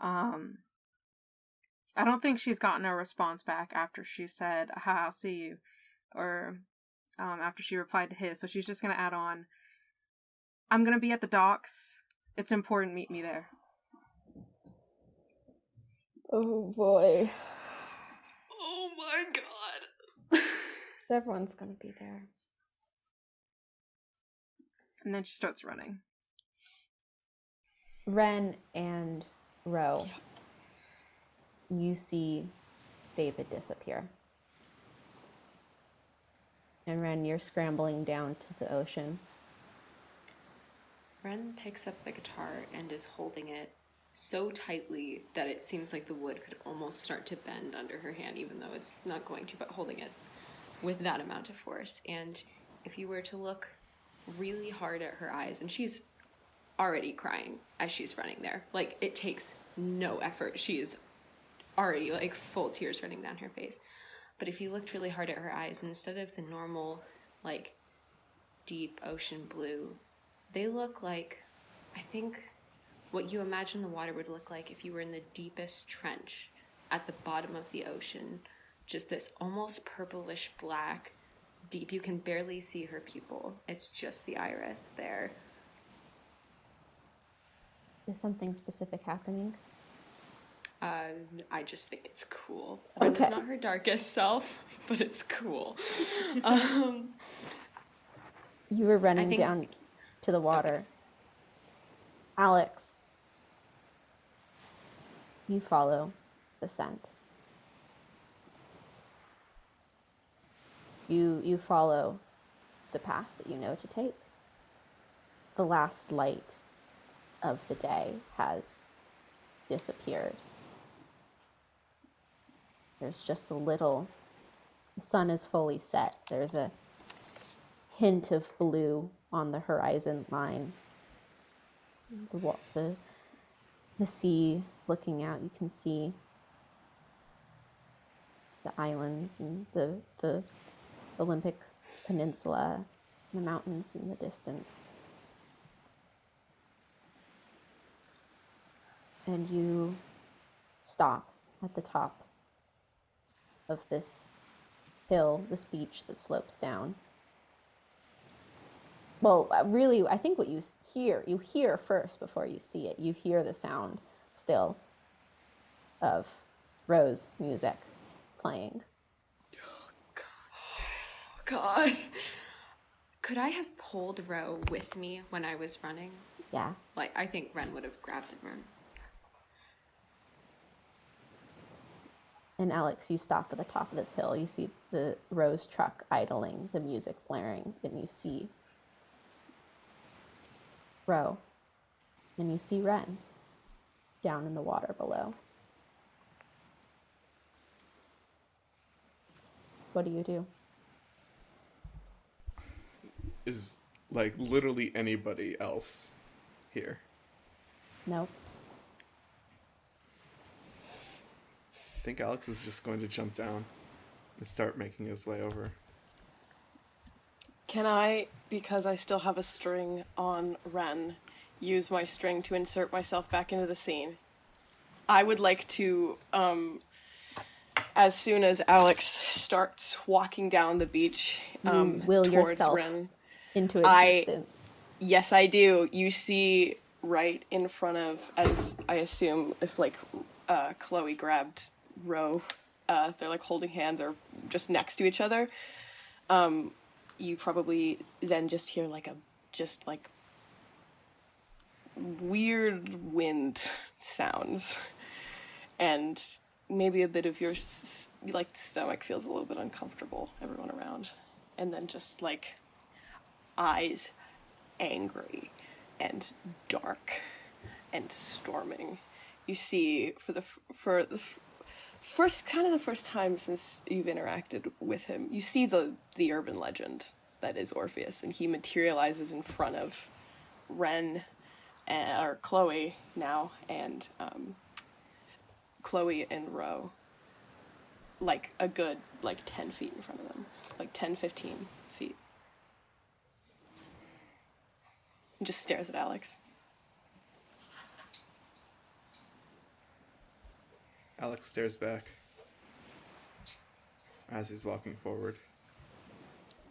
I don't think she's gotten a response back after she said, aha, I'll see you. Or, after she replied to his. So she's just gonna add on, I'm gonna be at the docks. It's important, meet me there. Oh boy. Oh my god. So everyone's gonna be there. And then she starts running. Ren and Ro, you see David disappear. And Ren, you're scrambling down to the ocean. Ren picks up the guitar and is holding it so tightly that it seems like the wood could almost start to bend under her hand, even though it's not going to, but holding it with that amount of force. And if you were to look really hard at her eyes, and she's already crying as she's running there, it takes no effort. She is already full tears running down her face. But if you looked really hard at her eyes, instead of the normal deep ocean blue, they look like, I think, what you imagine the water would look like if you were in the deepest trench at the bottom of the ocean. Just this almost purplish black, deep. You can barely see her pupil. It's just the iris there. Is something specific happening? I just think it's cool. Okay. It's not her darkest self, but it's cool. You were running down to the water. Okay. Alex, you follow the scent. You follow the path that you know to take. The last light of the day has disappeared. There's just a little, the sun is fully set. There's a hint of blue on the horizon line. The sea looking out, you can see the islands and the Olympic Peninsula, the mountains in the distance. And you stop at the top of this hill, this beach that slopes down. Well, really, I think what you hear first before you see it. You hear the sound still of Rose music playing. God. Could I have pulled Ro with me when I was running? Yeah. I think Ren would have grabbed and run. And Alex, you stop at the top of this hill. You see the Rose truck idling, the music blaring, and you see Ro, and you see Ren down in the water below. What do you do? Is literally anybody else here? Nope. think Alex is just going to jump down and start making his way over. Can I, because I still have a string on Ren, use my string to insert myself back into the scene? I would like to, as soon as Alex starts walking down the beach will towards yourself Ren, into existence. Yes, I do. You see right in front of, as I assume, if like Chloe grabbed Ro, they're like holding hands or just next to each other. You probably then just hear like weird wind sounds, and maybe a bit of your stomach feels a little bit uncomfortable. Everyone around, and then just like eyes angry and dark and storming. You see for the first time since you've interacted with him, you see the urban legend that is Orpheus, and he materializes in front of Ren or Chloe now, and Chloe and Ro, like a good 10 feet in front of them, like 10-15 feet. And just stares at Alex. Alex stares back as he's walking forward.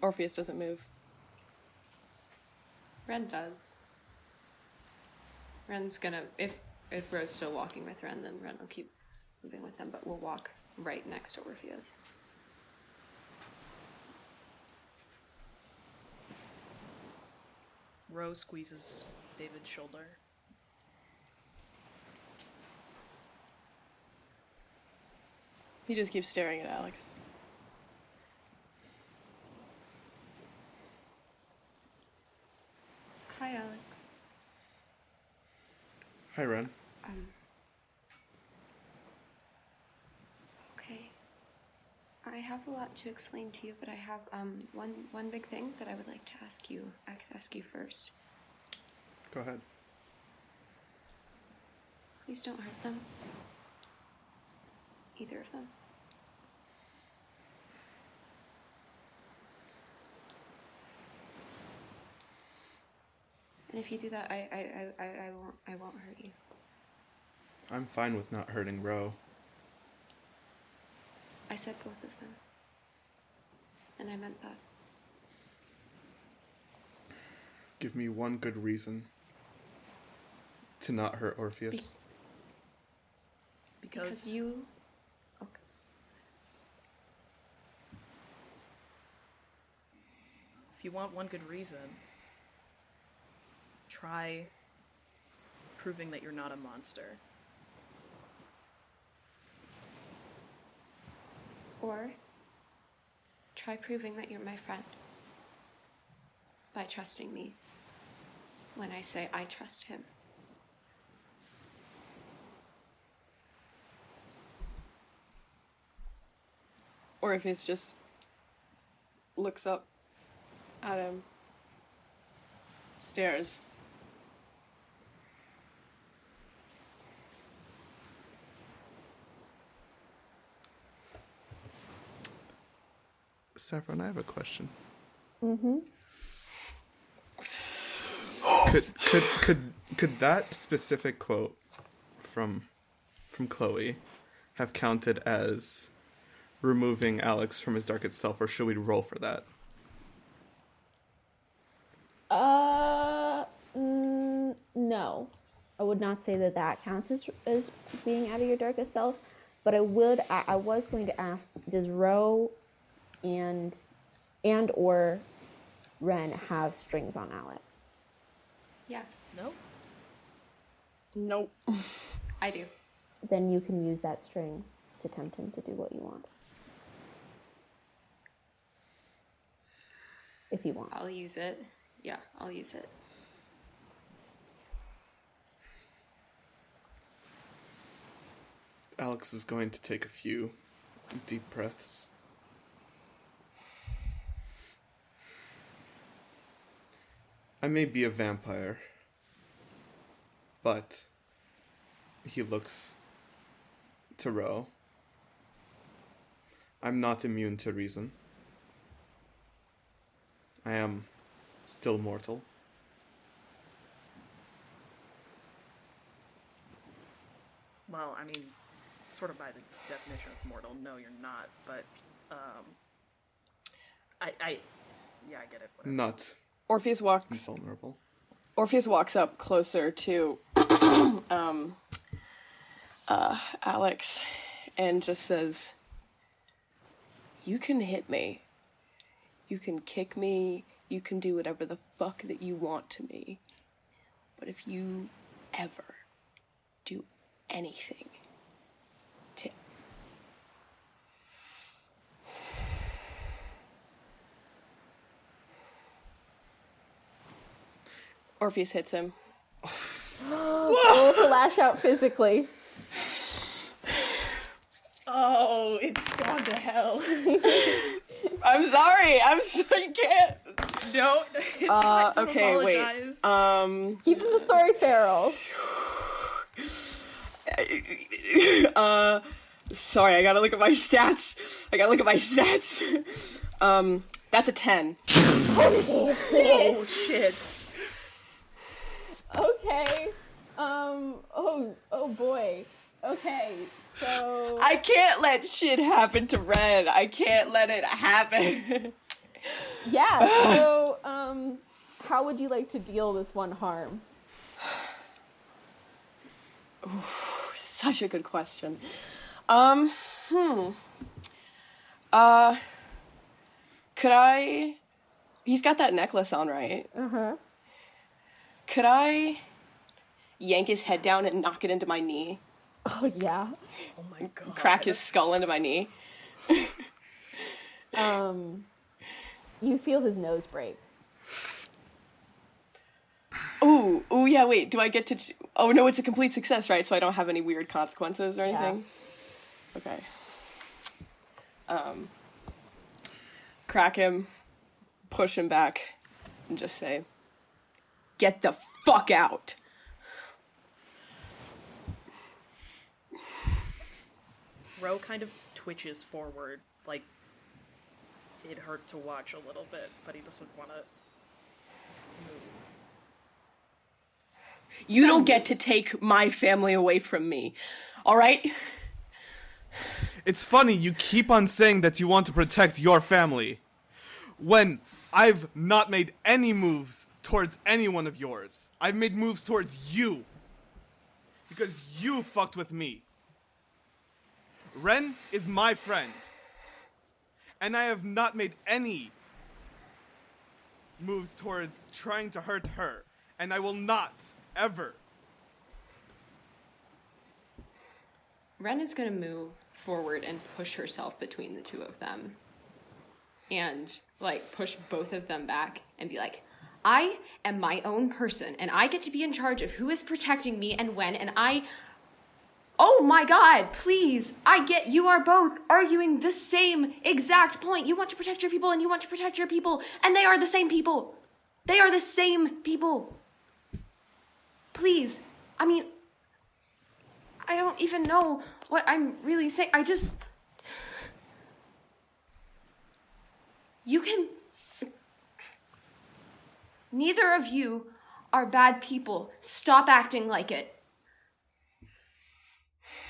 Orpheus doesn't move. Ren does. Ren's gonna, if Ro's still walking with Ren, then Ren will keep moving with them, but we'll walk right next to Orpheus. Rose squeezes David's shoulder. He just keeps staring at Alex. Hi, Alex. Hi, Ren. Okay. I have a lot to explain to you, but I have one big thing that I would like to ask you. Ask you first. Go ahead. Please don't hurt them. Either of them. And if you do that, I won't hurt you. I'm fine with not hurting Ro. I said both of them. And I meant that. Give me one good reason to not hurt Orpheus. Because you... Okay. If you want one good reason, try proving that you're not a monster. Or try proving that you're my friend by trusting me when I say I trust him. Orpheus just looks up at him, stares. Saffron, I have a question. Mm-hmm. Could that specific quote from Chloe have counted as removing Alex from his darkest self, or should we roll for that? No. I would not say that counts as being out of your darkest self, but I was going to ask, does Ro and or Ren have strings on Alex? Yes. No? Nope. I do. Then you can use that string to tempt him to do what you want. If you want. I'll use it. Yeah, I'll use it. Alex is going to take a few deep breaths. I may be a vampire, but he looks to Ro I'm not immune to reason. I am still mortal. Well, I mean, sort of by the definition of mortal, no, you're not. But I get it. Whatever. Not Orpheus walks invulnerable. up closer to Alex and just says, "You can hit me. You can kick me. You can do whatever the fuck that you want to me. But if you ever do anything to..." Orpheus hits him. Roll to lash out physically. Oh, it's gone to hell. I'm sorry. I can't. No, it's not to Okay, apologize. wait. Keeping the story feral. Sorry, I gotta look at my stats. That's a 10. Oh shit. Okay. Oh boy. Okay, so... I can't let shit happen to Red. I can't let it happen. Yeah, so, how would you like to deal this one harm? Ooh, such a good question. Could I... He's got that necklace on, right? Uh-huh. Could I yank his head down and knock it into my knee? Oh, yeah. Oh my god. Crack his skull into my knee? You feel his nose break. Ooh, yeah, wait, do I get to... Oh, no, it's a complete success, right? So I don't have any weird consequences or anything? Yeah. Okay. Crack him, push him back, and just say, "Get the fuck out!" Ro kind of twitches forward, like it hurt to watch a little bit, but he doesn't want to move. You don't get to take my family away from me, alright? It's funny you keep on saying that you want to protect your family, when I've not made any moves towards any one of yours. I've made moves towards you. Because you fucked with me. Ren is my friend. And I have not made any moves towards trying to hurt her. And I will not, ever. Ren is gonna move forward and push herself between the two of them. And, like, push both of them back and be like, "I am my own person, and I get to be in charge of who is protecting me and when, and oh my god, please, you are both arguing the same exact point. You want to protect your people, and you want to protect your people, and they are the same people. They are the same people. Please, I mean, I don't even know what I'm really saying. Neither of you are bad people. Stop acting like it."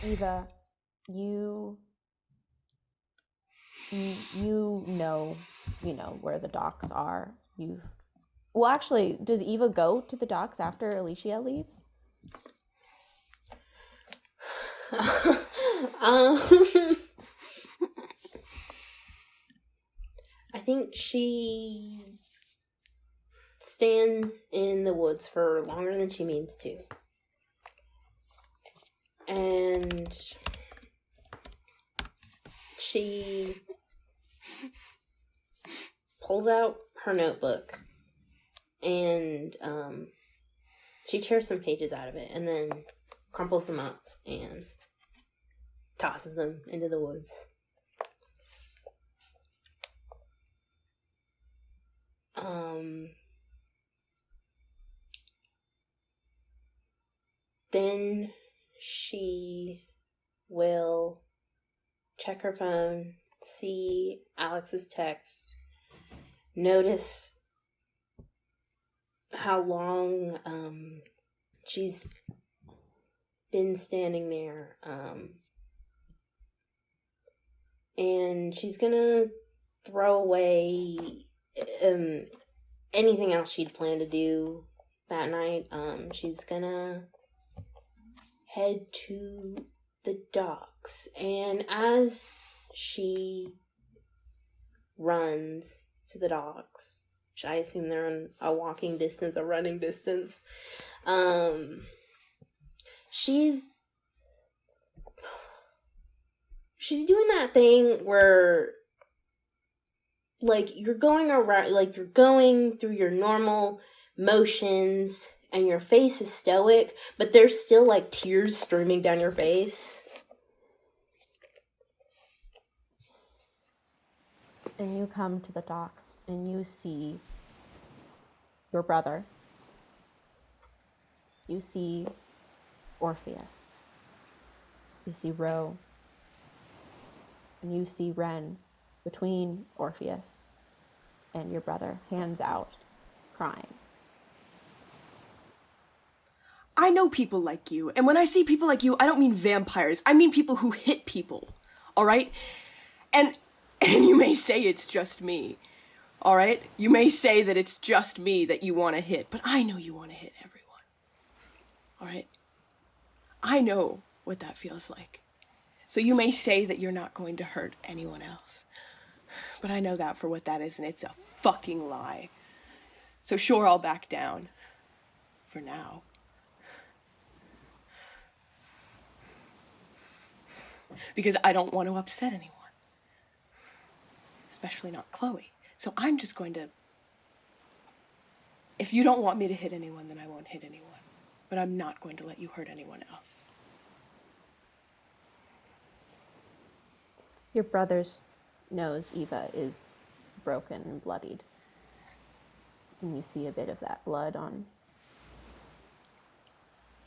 Eva, you know where the docks are. Well, actually, does Eva go to the docks after Alicia leaves? I think she stands in the woods for longer than she means to. And she pulls out her notebook and she tears some pages out of it and then crumples them up and tosses them into the woods. Then she will check her phone, see Alex's text, notice how long she's been standing there, and she's gonna throw away anything else she'd planned to do that night. She's gonna head to the docks, and as she runs to the docks, which I assume they're in a walking distance, a running distance, she's doing that thing where, like, you're going around, like, you're going through your normal motions and your face is stoic, but there's still, like, tears streaming down your face. And you come to the docks and you see your brother. You see Orpheus. You see Ro. And you see Ren between Orpheus and your brother, hands out, crying. I know people like you, and when I see people like you, I don't mean vampires. I mean people who hit people, all right? And you may say it's just me, all right? You may say that it's just me that you want to hit, but I know you want to hit everyone, all right? I know what that feels like. So you may say that you're not going to hurt anyone else, but I know that for what that is, and it's a fucking lie. So sure, I'll back down. For now. Because I don't want to upset anyone. Especially not Chloe. So I'm just going to... If you don't want me to hit anyone, then I won't hit anyone. But I'm not going to let you hurt anyone else. Your brother's nose, Eva, is broken and bloodied. And you see a bit of that blood on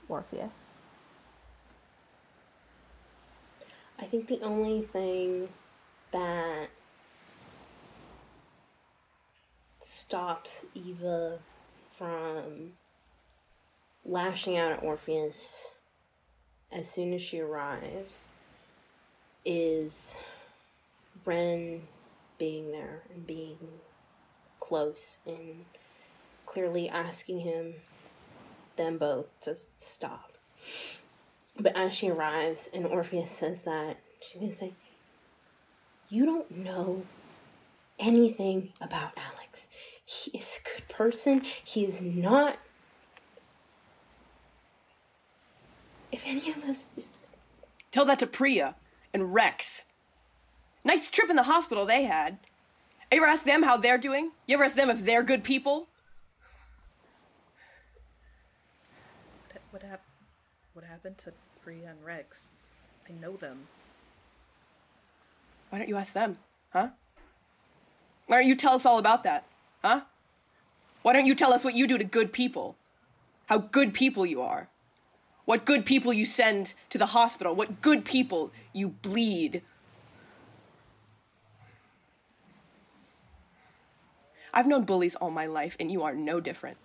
Orpheus. I think the only thing that stops Eva from lashing out at Orpheus as soon as she arrives is Ren being there and being close and clearly asking them both to stop. But as she arrives and Orpheus says that, she's going to say, "You don't know anything about Alex. He is a good person. He is not... If any of us..." Tell that to Priya and Rex. Nice trip in the hospital they had. You ever ask them how they're doing? You ever ask them if they're good people? What happened to Priya and Rex? I know them. Why don't you ask them, huh? Why don't you tell us all about that, huh? Why don't you tell us what you do to good people? How good people you are. What good people you send to the hospital. What good people you bleed. I've known bullies all my life, and you are no different.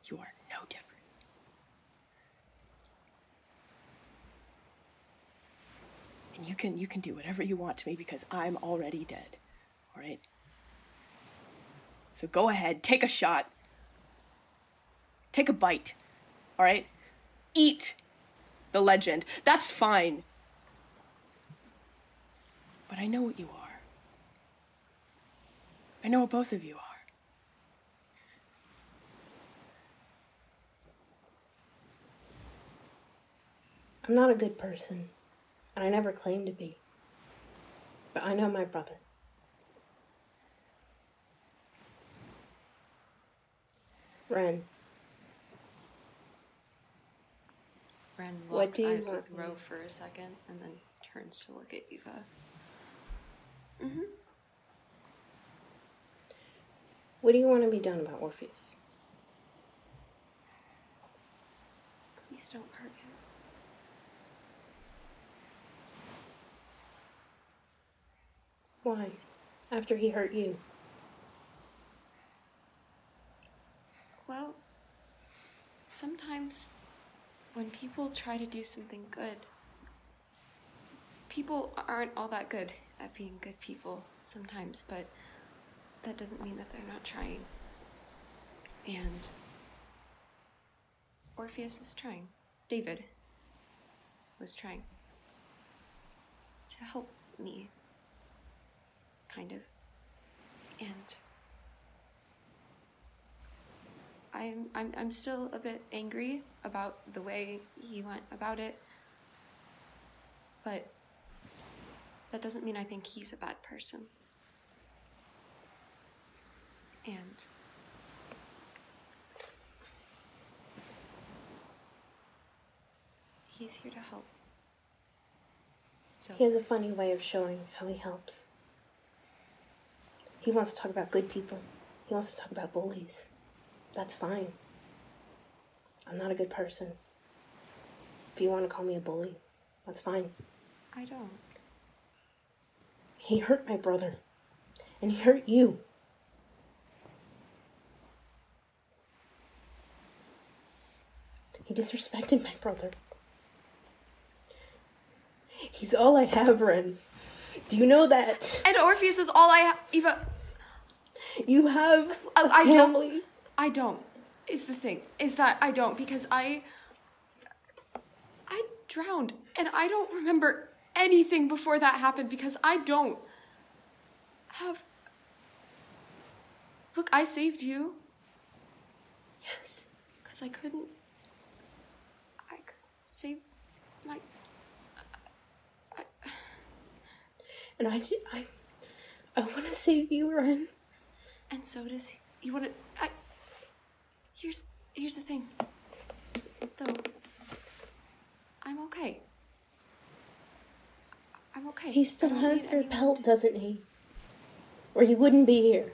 You are no different. And you can do whatever you want to me because I'm already dead, all right? So go ahead, take a shot. Take a bite, all right? Eat the legend. That's fine. But I know what you are. I know what both of you are. I'm not a good person, and I never claimed to be. But I know my brother. Ren. Ren What locks do you eyes want with me- Ro for a second and then turns to look at Eva. What do you want to be done about Orpheus? Please don't hurt him. Why? After he hurt you? Well, sometimes when people try to do something good, people aren't all that good at being good people sometimes, but that doesn't mean that they're not trying. And Orpheus was trying. David was trying to help me, kind of. And I'm still a bit angry about the way he went about it, but that doesn't mean I think he's a bad person. And he's here to help. So He has a funny way of showing how he helps. He wants to talk about good people. He wants to talk about bullies. That's fine. I'm not a good person. If you want to call me a bully, that's fine. I don't. He hurt my brother. And he hurt you. He disrespected my brother. He's all I have, Ren. Do you know that? And Orpheus is all I have. Eva. You have a I family. don't. I don't. Is the thing. Is that I don't, because I drowned. And I don't remember anything before that happened because I don't have. Look, I saved you. Yes. Because I couldn't save my. And I want to save you, Ren. And so does he. You want to. Here's the thing. Though. I'm okay. I'm okay. He still I don't has need your anyone belt, to- doesn't he? Or he wouldn't be here.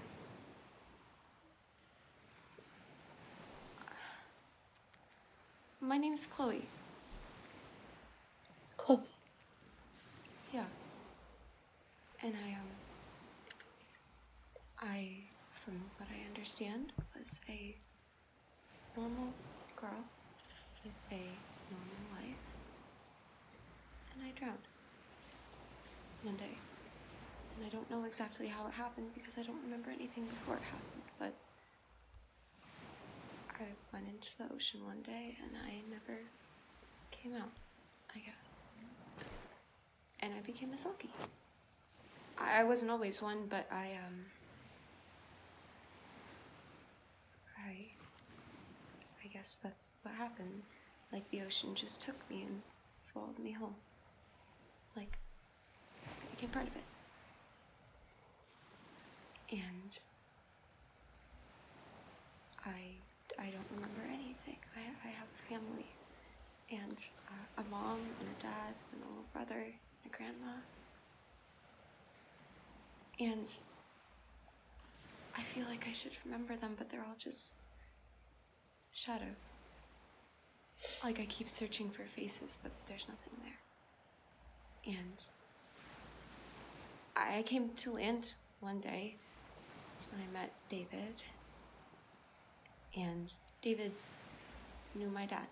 My name is Chloe. Chloe. Yeah. And from what I understand, was a normal girl with a normal life. And I drowned one day. And I don't know exactly how it happened because I don't remember anything before it happened, but I went into the ocean one day and I never came out, I guess. And I became a Selkie. I wasn't always one, but I guess that's what happened. Like the ocean just took me and swallowed me whole. Like, I became part of it. And I don't remember anything. I have a family. And a mom and a dad and a little brother and a grandma. And I feel like I should remember them, but they're all just shadows. Like I keep searching for faces, but there's nothing there. And I came to land one day. That's when I met David. And David knew my dad.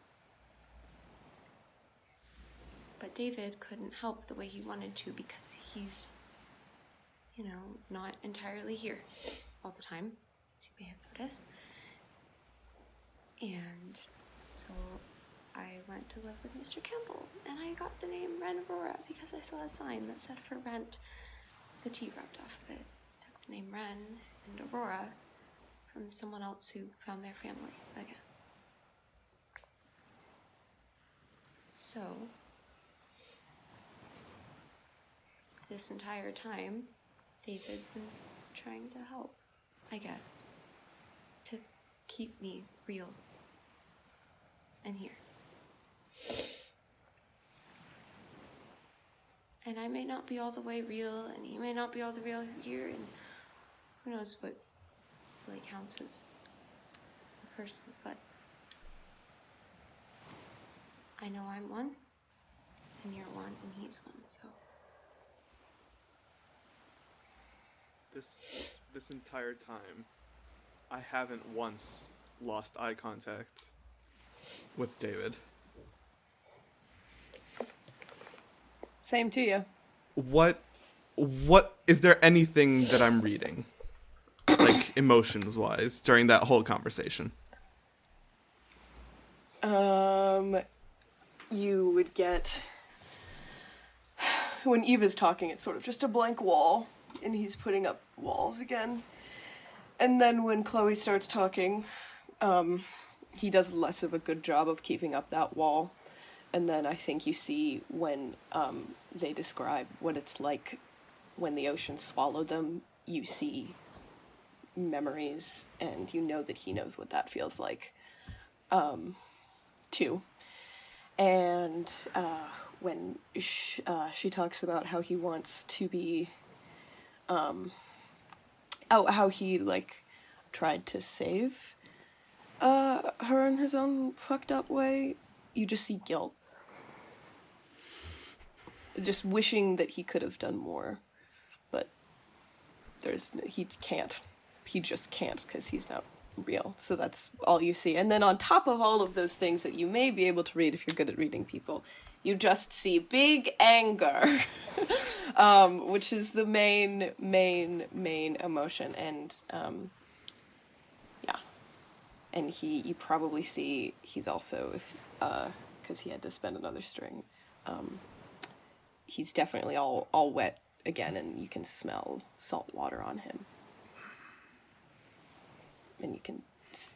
But David couldn't help the way he wanted to because he's, not entirely here all the time, as you may have noticed. And so I went to live with Mr. Campbell, and I got the name Ren Aurora because I saw a sign that said for rent, the T rubbed off of it. Took the name Ren and Aurora from someone else who found their family again. So, this entire time, David's been trying to help, I guess, to keep me real and here. And I may not be all the way real, and he may not be all the real here, and who knows what really counts as a person, but I know I'm one, and you're one, and he's one, so This entire time, I haven't once lost eye contact with David. Same to you. What is there anything that I'm reading, like emotions wise, during that whole conversation? You would get, when Eva's talking, it's sort of just a blank wall, and he's putting up walls again. And then when Chloe starts talking, he does less of a good job of keeping up that wall. And then I think you see when they describe what it's like when the ocean swallowed them, you see memories, and you know that he knows what that feels like, too. And when she talks about how he wants to be, how he, like, tried to save her in his own fucked up way, you just see guilt. Just wishing that he could have done more, but he can't. He just can't, because he's not real. So that's all you see. And then on top of all of those things that you may be able to read if you're good at reading people, you just see big anger, which is the main emotion. And yeah, and you probably see he's also, because he had to spend another string, he's definitely all wet again, and you can smell salt water on him. And you can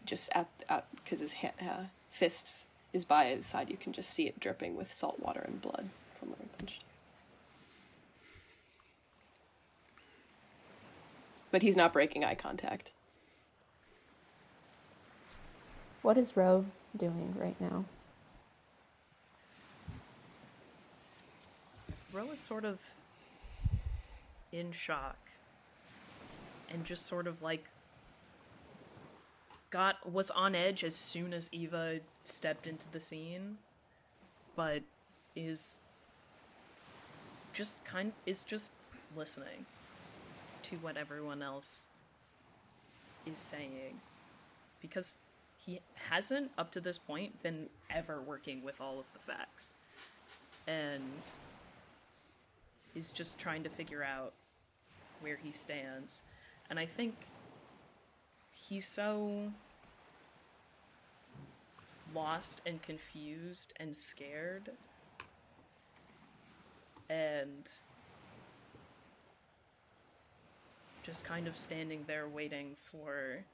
just, because his fists is by his side, you can just see it dripping with salt water and blood from where he punched you. But he's not breaking eye contact. What is Ro doing right now? Ro is sort of in shock and just sort of like was on edge as soon as Eva stepped into the scene, but is just listening to what everyone else is saying, because he hasn't up to this point been ever working with all of the facts, and is just trying to figure out where he stands. And I think he's so lost and confused and scared, and just kind of standing there waiting for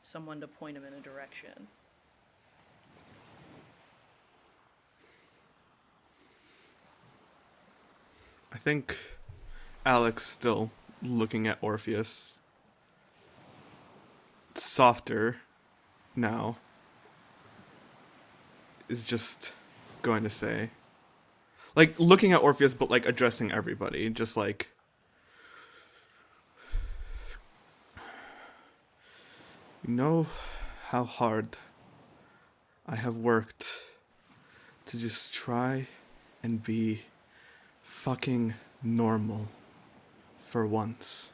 someone to point him in a direction. I think Alex, still looking at Orpheus, softer now, is just going to say, like, looking at Orpheus, but like addressing everybody, just like, you know how hard I have worked to just try and be fucking normal for once.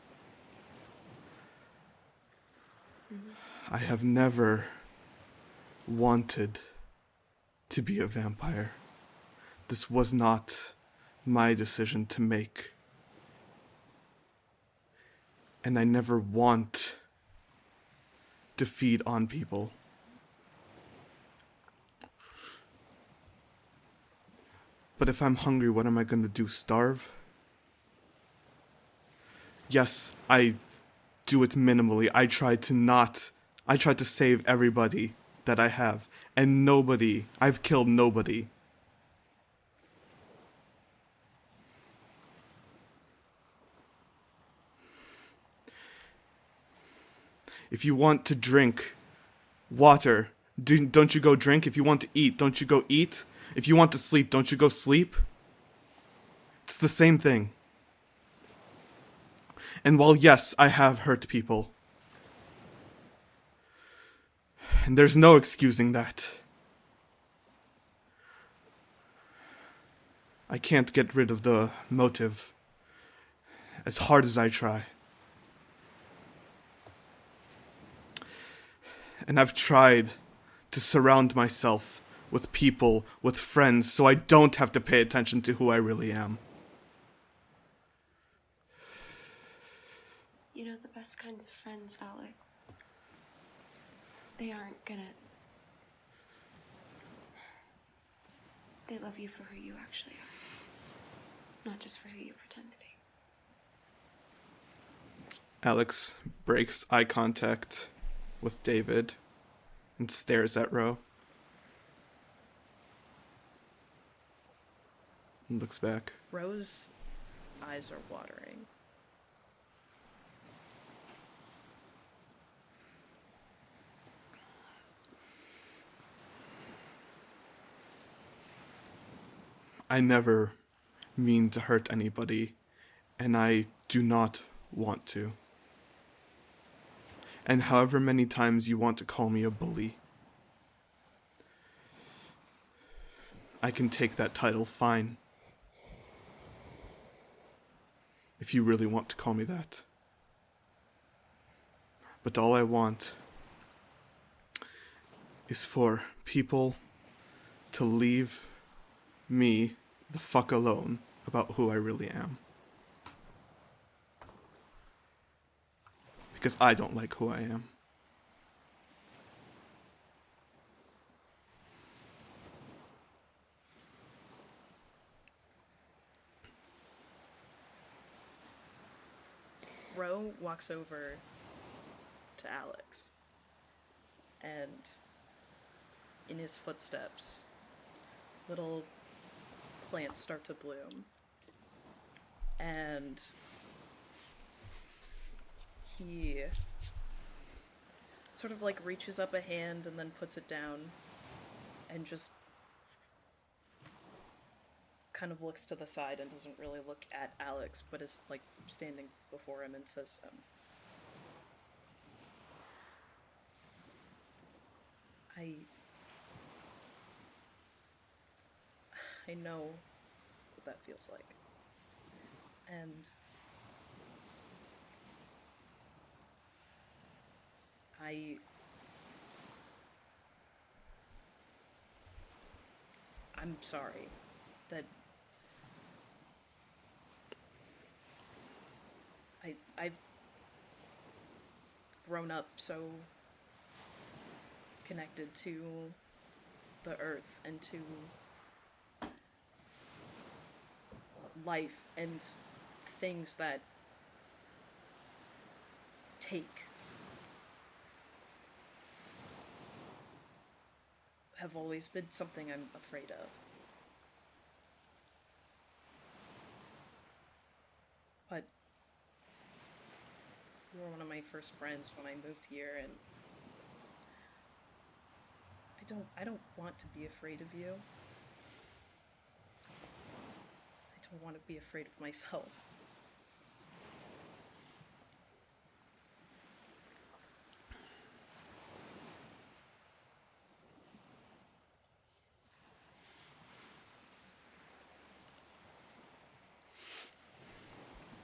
I have never wanted to be a vampire. This was not my decision to make. And I never want to feed on people. But if I'm hungry, what am I gonna do, starve? Yes, I do it minimally. I try to save everybody that I have. And I've killed nobody. If you want to drink water, don't you go drink? If you want to eat, don't you go eat? If you want to sleep, don't you go sleep? It's the same thing. And while, yes, I have hurt people, and there's no excusing that, I can't get rid of the motive. as hard as I try. And I've tried to surround myself with people, with friends, so I don't have to pay attention to who I really am. You know, the best kinds of friends, Alex, they aren't gonna... They love you for who you actually are, not just for who you pretend to be. Alex breaks eye contact with David and stares at Ro. And looks back. Ro's eyes are watering. I never mean to hurt anybody, and I do not want to. And however many times you want to call me a bully, I can take that title fine. If you really want to call me that. But all I want is for people to leave me the fuck alone about who I really am. Because I don't like who I am. Ro walks over to Alex, and in his footsteps, little plants start to bloom, and he sort of like reaches up a hand and then puts it down and just kind of looks to the side and doesn't really look at Alex, but is like standing before him and says, I know what that feels like. And I'm sorry that I've grown up so connected to the earth and to life and things that take have always been something I'm afraid of. But you were one of my first friends when I moved here, and I don't want to be afraid of you. I don't want to be afraid of myself.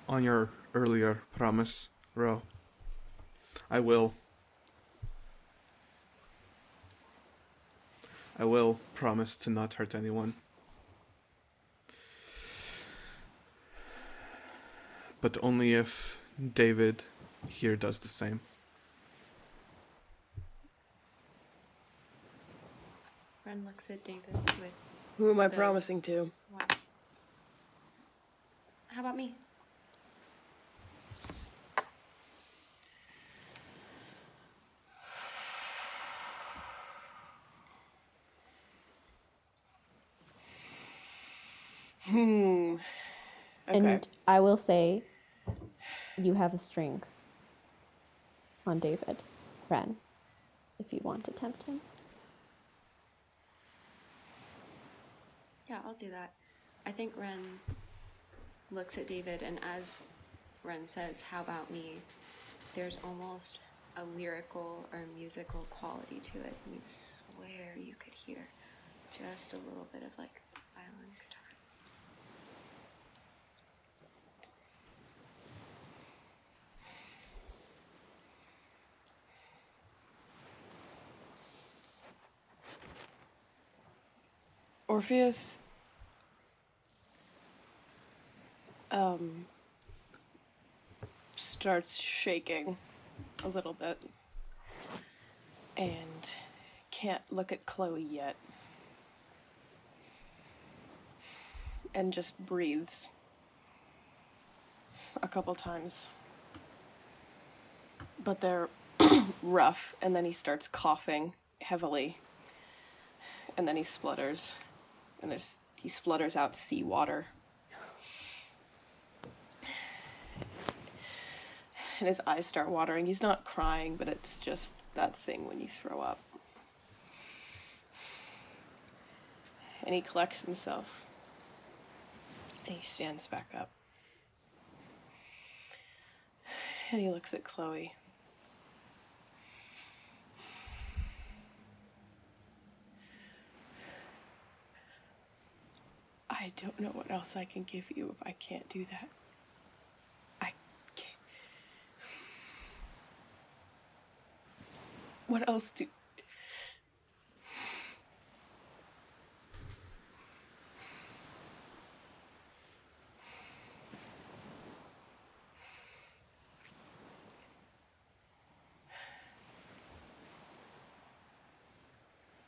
On your earlier promise, Ro, I will promise to not hurt anyone. But only if David here does the same. Ren looks at David with... Who am I promising to? Wow. How about me? Okay. And I will say, you have a string on David, Ren, if you want to tempt him. Yeah, I'll do that. I think Ren looks at David, and as Ren says, how about me, there's almost a lyrical or musical quality to it. And you swear you could hear just a little bit of like violin guitar. Orpheus starts shaking a little bit and can't look at Chloe yet. And just breathes a couple times. But they're rough, and then he starts coughing heavily. And then he splutters. And he splutters out seawater. And his eyes start watering. He's not crying, but it's just that thing when you throw up. And he collects himself. And he stands back up. And he looks at Chloe. I don't know what else I can give you if I can't do that. I can't. What else do...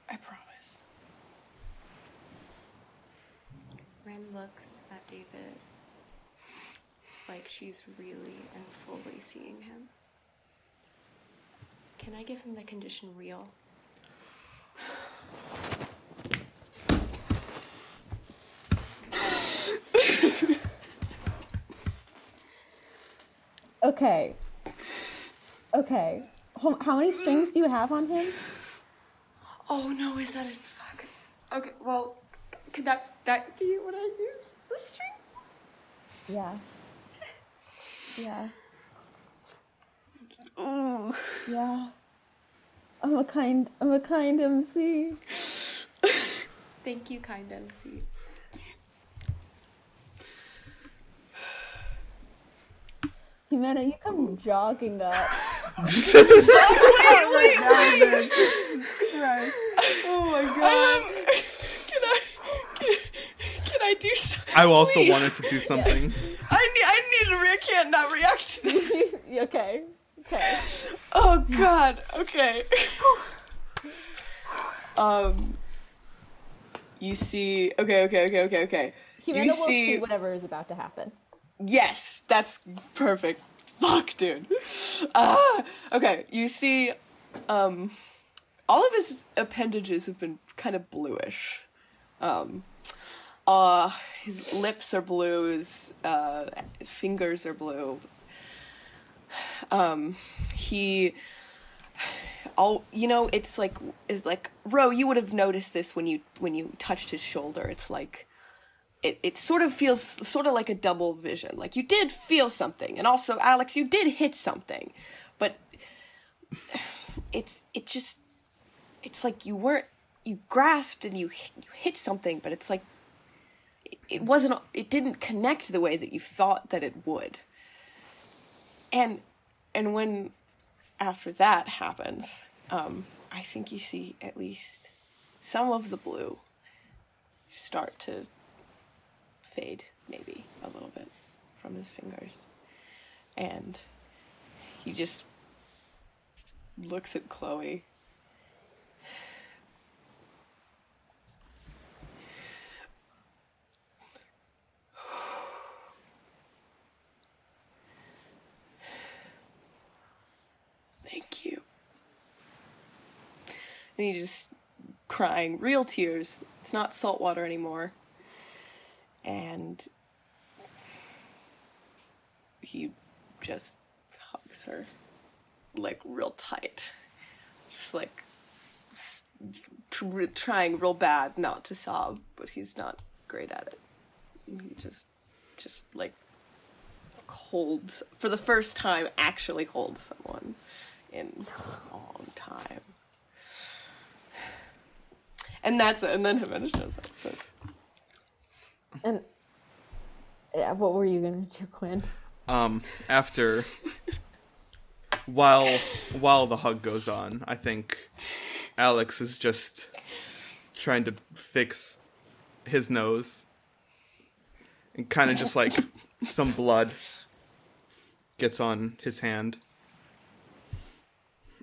I promise. Ren looks at David like she's really and fully seeing him. Can I give him the condition real? Okay. Okay. How many strings do you have on him? Oh no, is that a fuck? Okay, well, could that be what I use? The string? Yeah. Yeah. Ooh. Yeah. I'm a kind MC. Thank you, kind MC. Jimena, you come jogging up. Wait. Oh my god. Can I do something? I also Please. wanted to do something. I can't not react to this. Okay. Oh god. Okay. You see. Okay. Jimena You will see. see whatever is about to happen. Yes, that's perfect. Fuck, dude. Okay, you see, all of his appendages have been kind of bluish. His lips are blue, his fingers are blue. It's like Ro, you would have noticed this when you touched his shoulder. It's like it sort of feels sort of like a double vision. Like you did feel something, and also Alex, you did hit something, but it's like you grasped and you hit something, but it's like it didn't connect the way that you thought that it would. And when after that happens, I think you see at least some of the blue start to fade, maybe a little bit, from his fingers. And he just looks at Chloe. Thank you. And he just crying, real tears. It's not salt water anymore. And he just hugs her, like, real tight. Just, like, trying real bad not to sob, but he's not great at it. He just like, holds, for the first time, actually holds someone in a long time. And that's it, and then Jimena shows up. And yeah, what were you gonna do, Quinn? After while the hug goes on, I think Alex is just trying to fix his nose. And kind of just like some blood gets on his hand.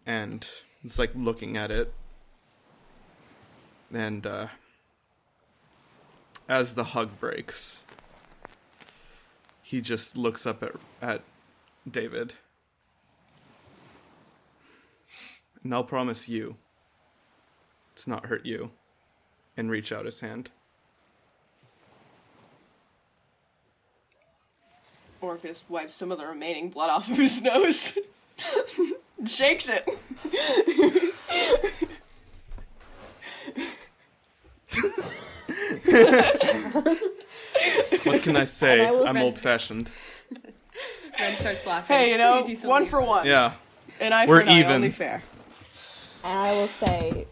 And it's like looking at it. And as the hug breaks, he just looks up at David. And I'll promise you to not hurt you. And reach out his hand. Orpheus wipes some of the remaining blood off of his nose. Shakes it. What can I say? I'm old-fashioned. Ren starts laughing. Hey, you know, do something 1 for 1. Yeah. An eye We're for an eye, even. only fair. And I will say,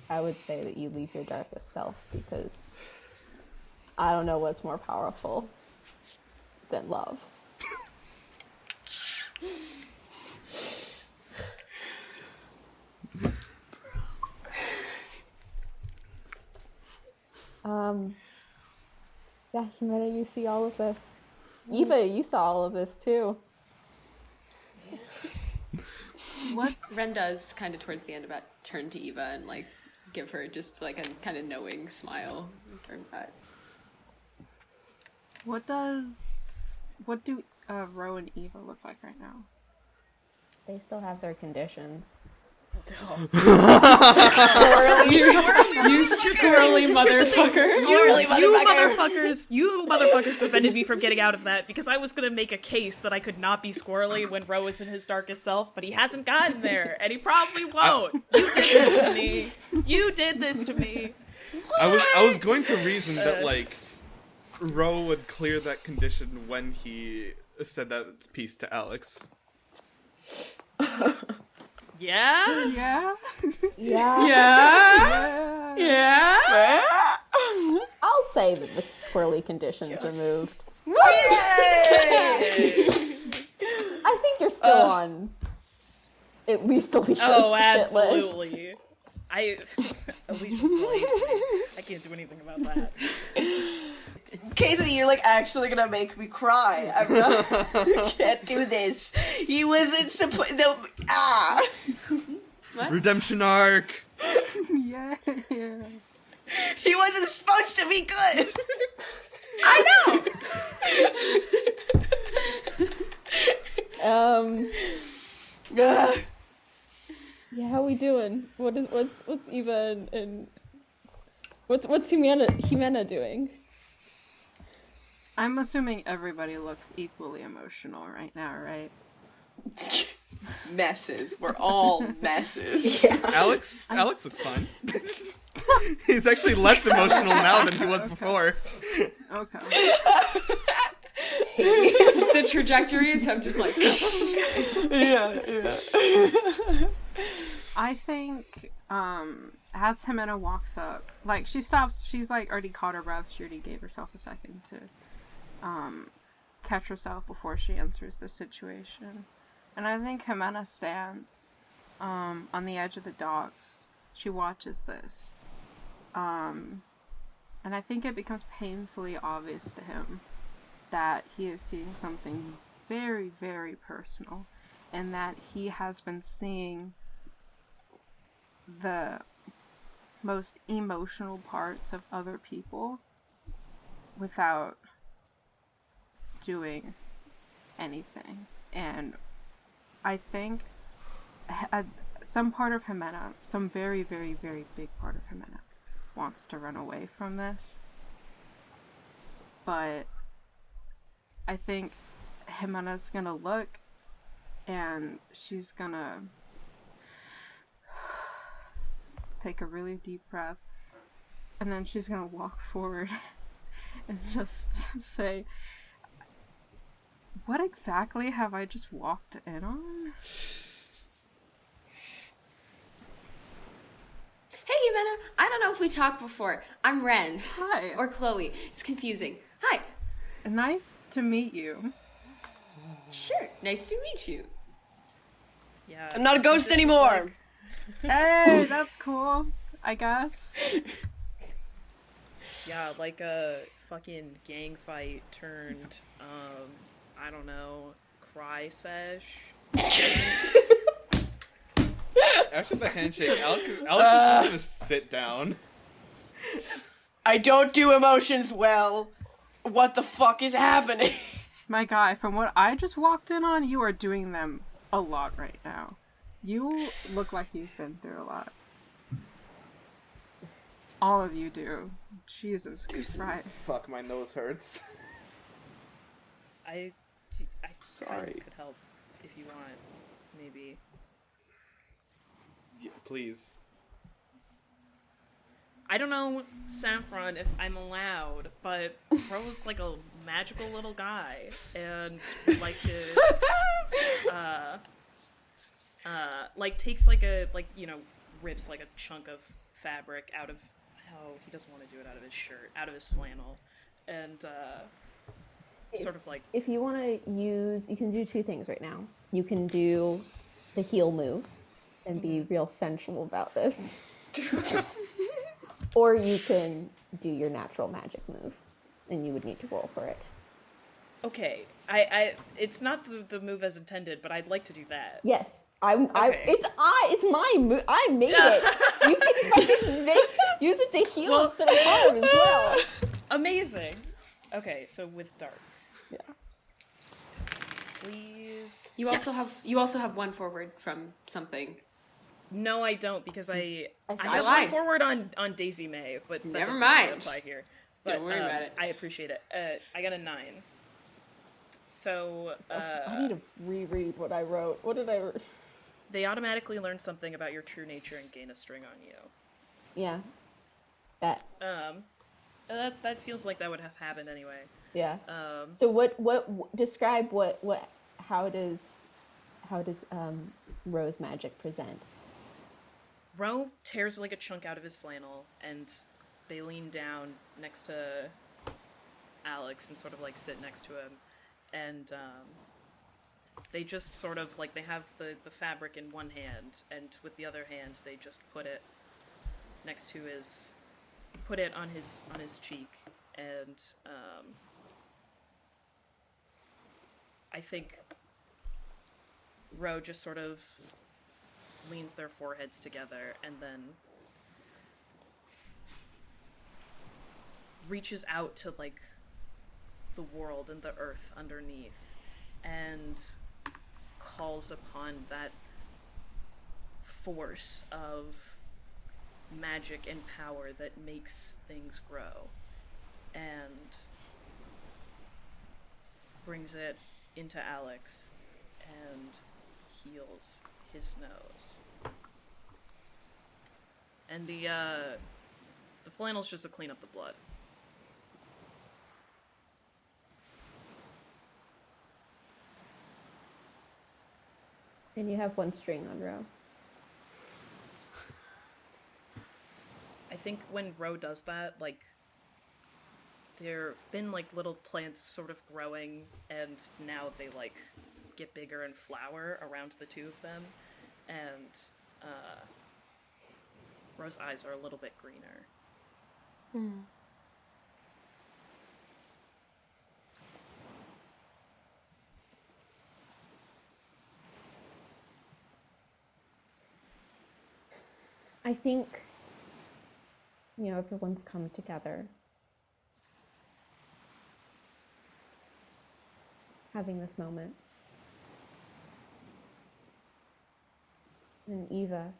I would say that you leave your darkest self, because I don't know what's more powerful than love. Yeah, Humana, you see all of this. Eva, you saw all of this too. What Ren does kind of towards the end about turn to Eva and like give her just like a kind of knowing smile and turn back. What do Ro and Eva look like right now? They still have their conditions. You squirrely motherfucker. You motherfuckers prevented me from getting out of that, because I was gonna make a case that I could not be squirrely when Ro is in his darkest self, but he hasn't gotten there, and he probably won't. You did this to me. You did this to me. I was going to reason that like Ro would clear that condition when he said that it's peace to Alex. Yeah? Yeah. Yeah. I'll say that the squirrely conditions removed. I think you're still on at least Alicia's Oh, shit list. absolutely. Alicia's late. I can't do anything about that. Casey, you're like actually gonna make me cry. I'm not. Can't do this. He wasn't supposed. No. Ah. What? Redemption arc. Yeah. He wasn't supposed to be good. I know. Ah. Yeah, how we doing? What's Eva and what's Humana doing? I'm assuming everybody looks equally emotional right now, right? Messes. We're all messes. Alex looks fine. He's actually less emotional now than he was before. Okay. The trajectories have just like. Yeah. I think, as Jimena walks up, like, she stops, she's, like, already caught her breath, she already gave herself a second to, catch herself before she enters the situation. And I think Jimena stands, on the edge of the docks. She watches this. And I think it becomes painfully obvious to him that he is seeing something very, very personal, and that he has been seeing the most emotional parts of other people without doing anything. And I think some part of Jimena, some very, very, very big part of Jimena, wants to run away from this. But I think Jimena's gonna look, and she's gonna take a really deep breath, and then she's gonna walk forward and just say, what exactly have I just walked in on? Hey, Humana. I don't know if we talked before. I'm Ren. Hi. Or Chloe. It's confusing. Hi. Nice to meet you. Sure. Nice to meet you. Yeah. I'm not a ghost This is anymore. like- Hey, that's cool. I guess. Yeah, like a fucking gang fight turned, I don't know, cry sesh. After the handshake, Alex is just gonna sit down. I don't do emotions well. What the fuck is happening? My guy, from what I just walked in on, you are doing them a lot right now. You look like you've been through a lot. All of you do. Jesus Christ. Fuck, my nose hurts. I Sorry. kind of could help if you want, maybe. Yeah, please. I don't know, Saffron, if I'm allowed, but Bro's like a magical little guy, and would like to, like takes like a, like, you know, rips like a chunk of fabric out of, oh, he doesn't want to do it out of his shirt, out of his flannel, and, sort of like... If you want to use, you can do two things right now. You can do the heal move and be real sensual about this. Or you can do your natural magic move, and you would need to roll for it. Okay, it's not the move as intended, but I'd like to do that. Yes, Okay. it's my move. I made it. You can fucking use it to heal instead of harm as well. Amazing. Okay, so with dark. Yeah. Please. You also have one forward from something. No, I don't, because I I have lied. one forward on Daisy May, but that Never doesn't mind. really apply here. But, Don't worry about it. I appreciate it. I got a 9. So, I need to reread what I wrote. What did I write? they automatically learn something about your true nature and gain a string on you. Yeah. That. That feels like that would have happened anyway. Yeah. So what describe how does Rose magic present? Ro tears like a chunk out of his flannel, and they lean down next to Alex and sort of like sit next to him, and they just sort of like, they have the fabric in one hand, and with the other hand they just put it next to his, put it on his cheek, and I think Ro just sort of leans their foreheads together and then reaches out to like the world and the earth underneath and calls upon that force of magic and power that makes things grow, and brings it into Alex and heals his nose. And the flannel's just to clean up the blood. And you have one string on Ro. I think when Ro does that, like, there've been like little plants sort of growing, and now they like get bigger and flower around the two of them, and Ro's eyes are a little bit greener. I think, everyone's come together. Having this moment. And Eva,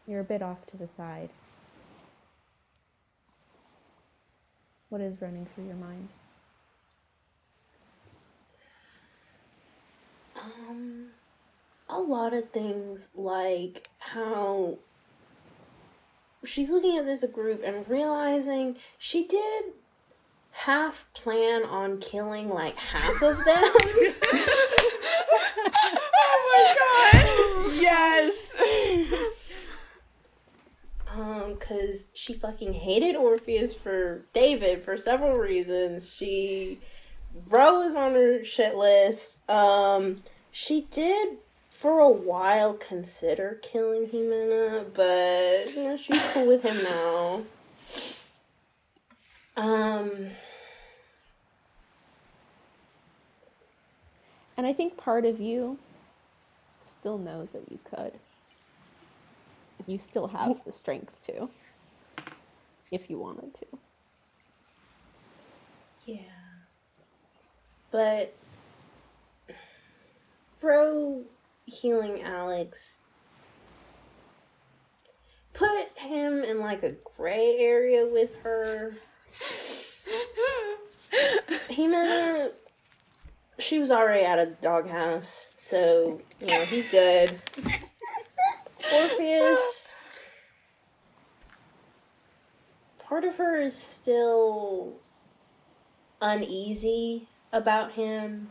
you're a bit off to the side. What is running through your mind? A lot of things, like how she's looking at this group and realizing she did half plan on killing like half of them. Oh my god! Yes! Cause she fucking hated Orpheus for David for several reasons. Ro was on her shit list. She did for a while consider killing Jimena, but she's cool with him now. And I think part of you still knows that you could. You still have the strength to, if you wanted to. Yeah. But bro healing Alex put him in like a gray area with her. Jimena, she was already out of the doghouse, so, he's good. Orpheus, part of her is still uneasy about him,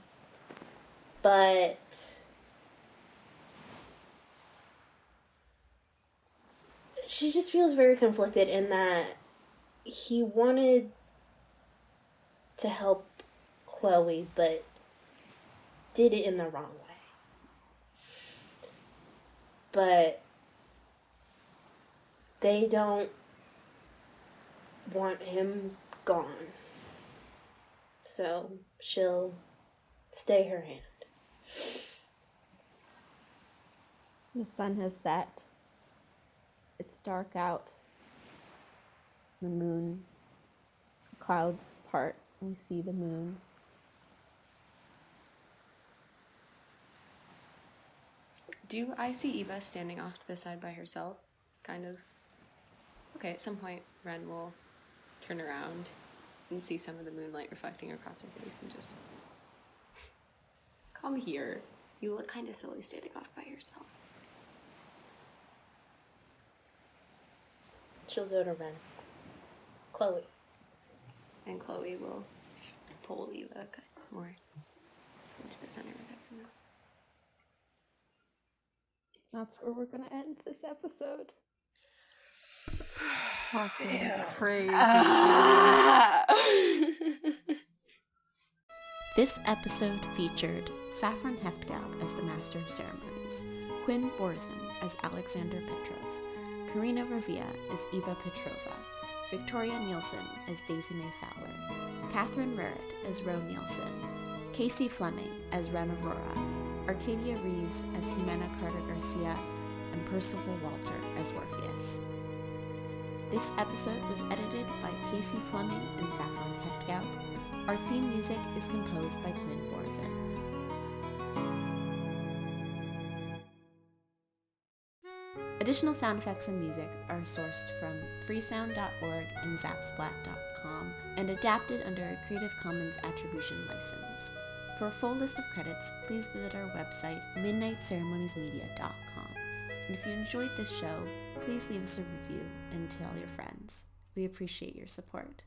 but she just feels very conflicted in that he wanted to help Chloe, but did it in the wrong way. But they don't want him gone. So she'll stay her hand. The sun has set. It's dark out. The moon, clouds part, and we see the moon. Do I see Eva standing off to the side by herself? Kind of. Okay, at some point, Ren will turn around and see some of the moonlight reflecting across her face and just... Come here. You look kind of silly standing off by yourself. She'll go to Ren. Chloe. And Chloe will pull Eva more into the center of everyone. That's where we're going to end this episode. Fucking crazy. This episode featured Saffron Heftgab as the Master of Ceremonies, Quinn Borzen as Alexander Petrov, Karina Revia as Eva Petrova, Victoria Nielsen as Daisy Mae Fowler, Catherine Rarrett as Ro Nielsen, Casey Fleming as Ren Aurora, Arcadia Reeves as Jimena Carter Garcia, and Percival Walter as Orpheus. This episode was edited by Casey Fleming and Saffron Heftgab. Our theme music is composed by Quinn Borzen. Additional sound effects and music are sourced from freesound.org and zapsplat.com and adapted under a Creative Commons Attribution license. For a full list of credits, please visit our website, midnightceremoniesmedia.com. And if you enjoyed this show, please leave us a review and tell your friends. We appreciate your support.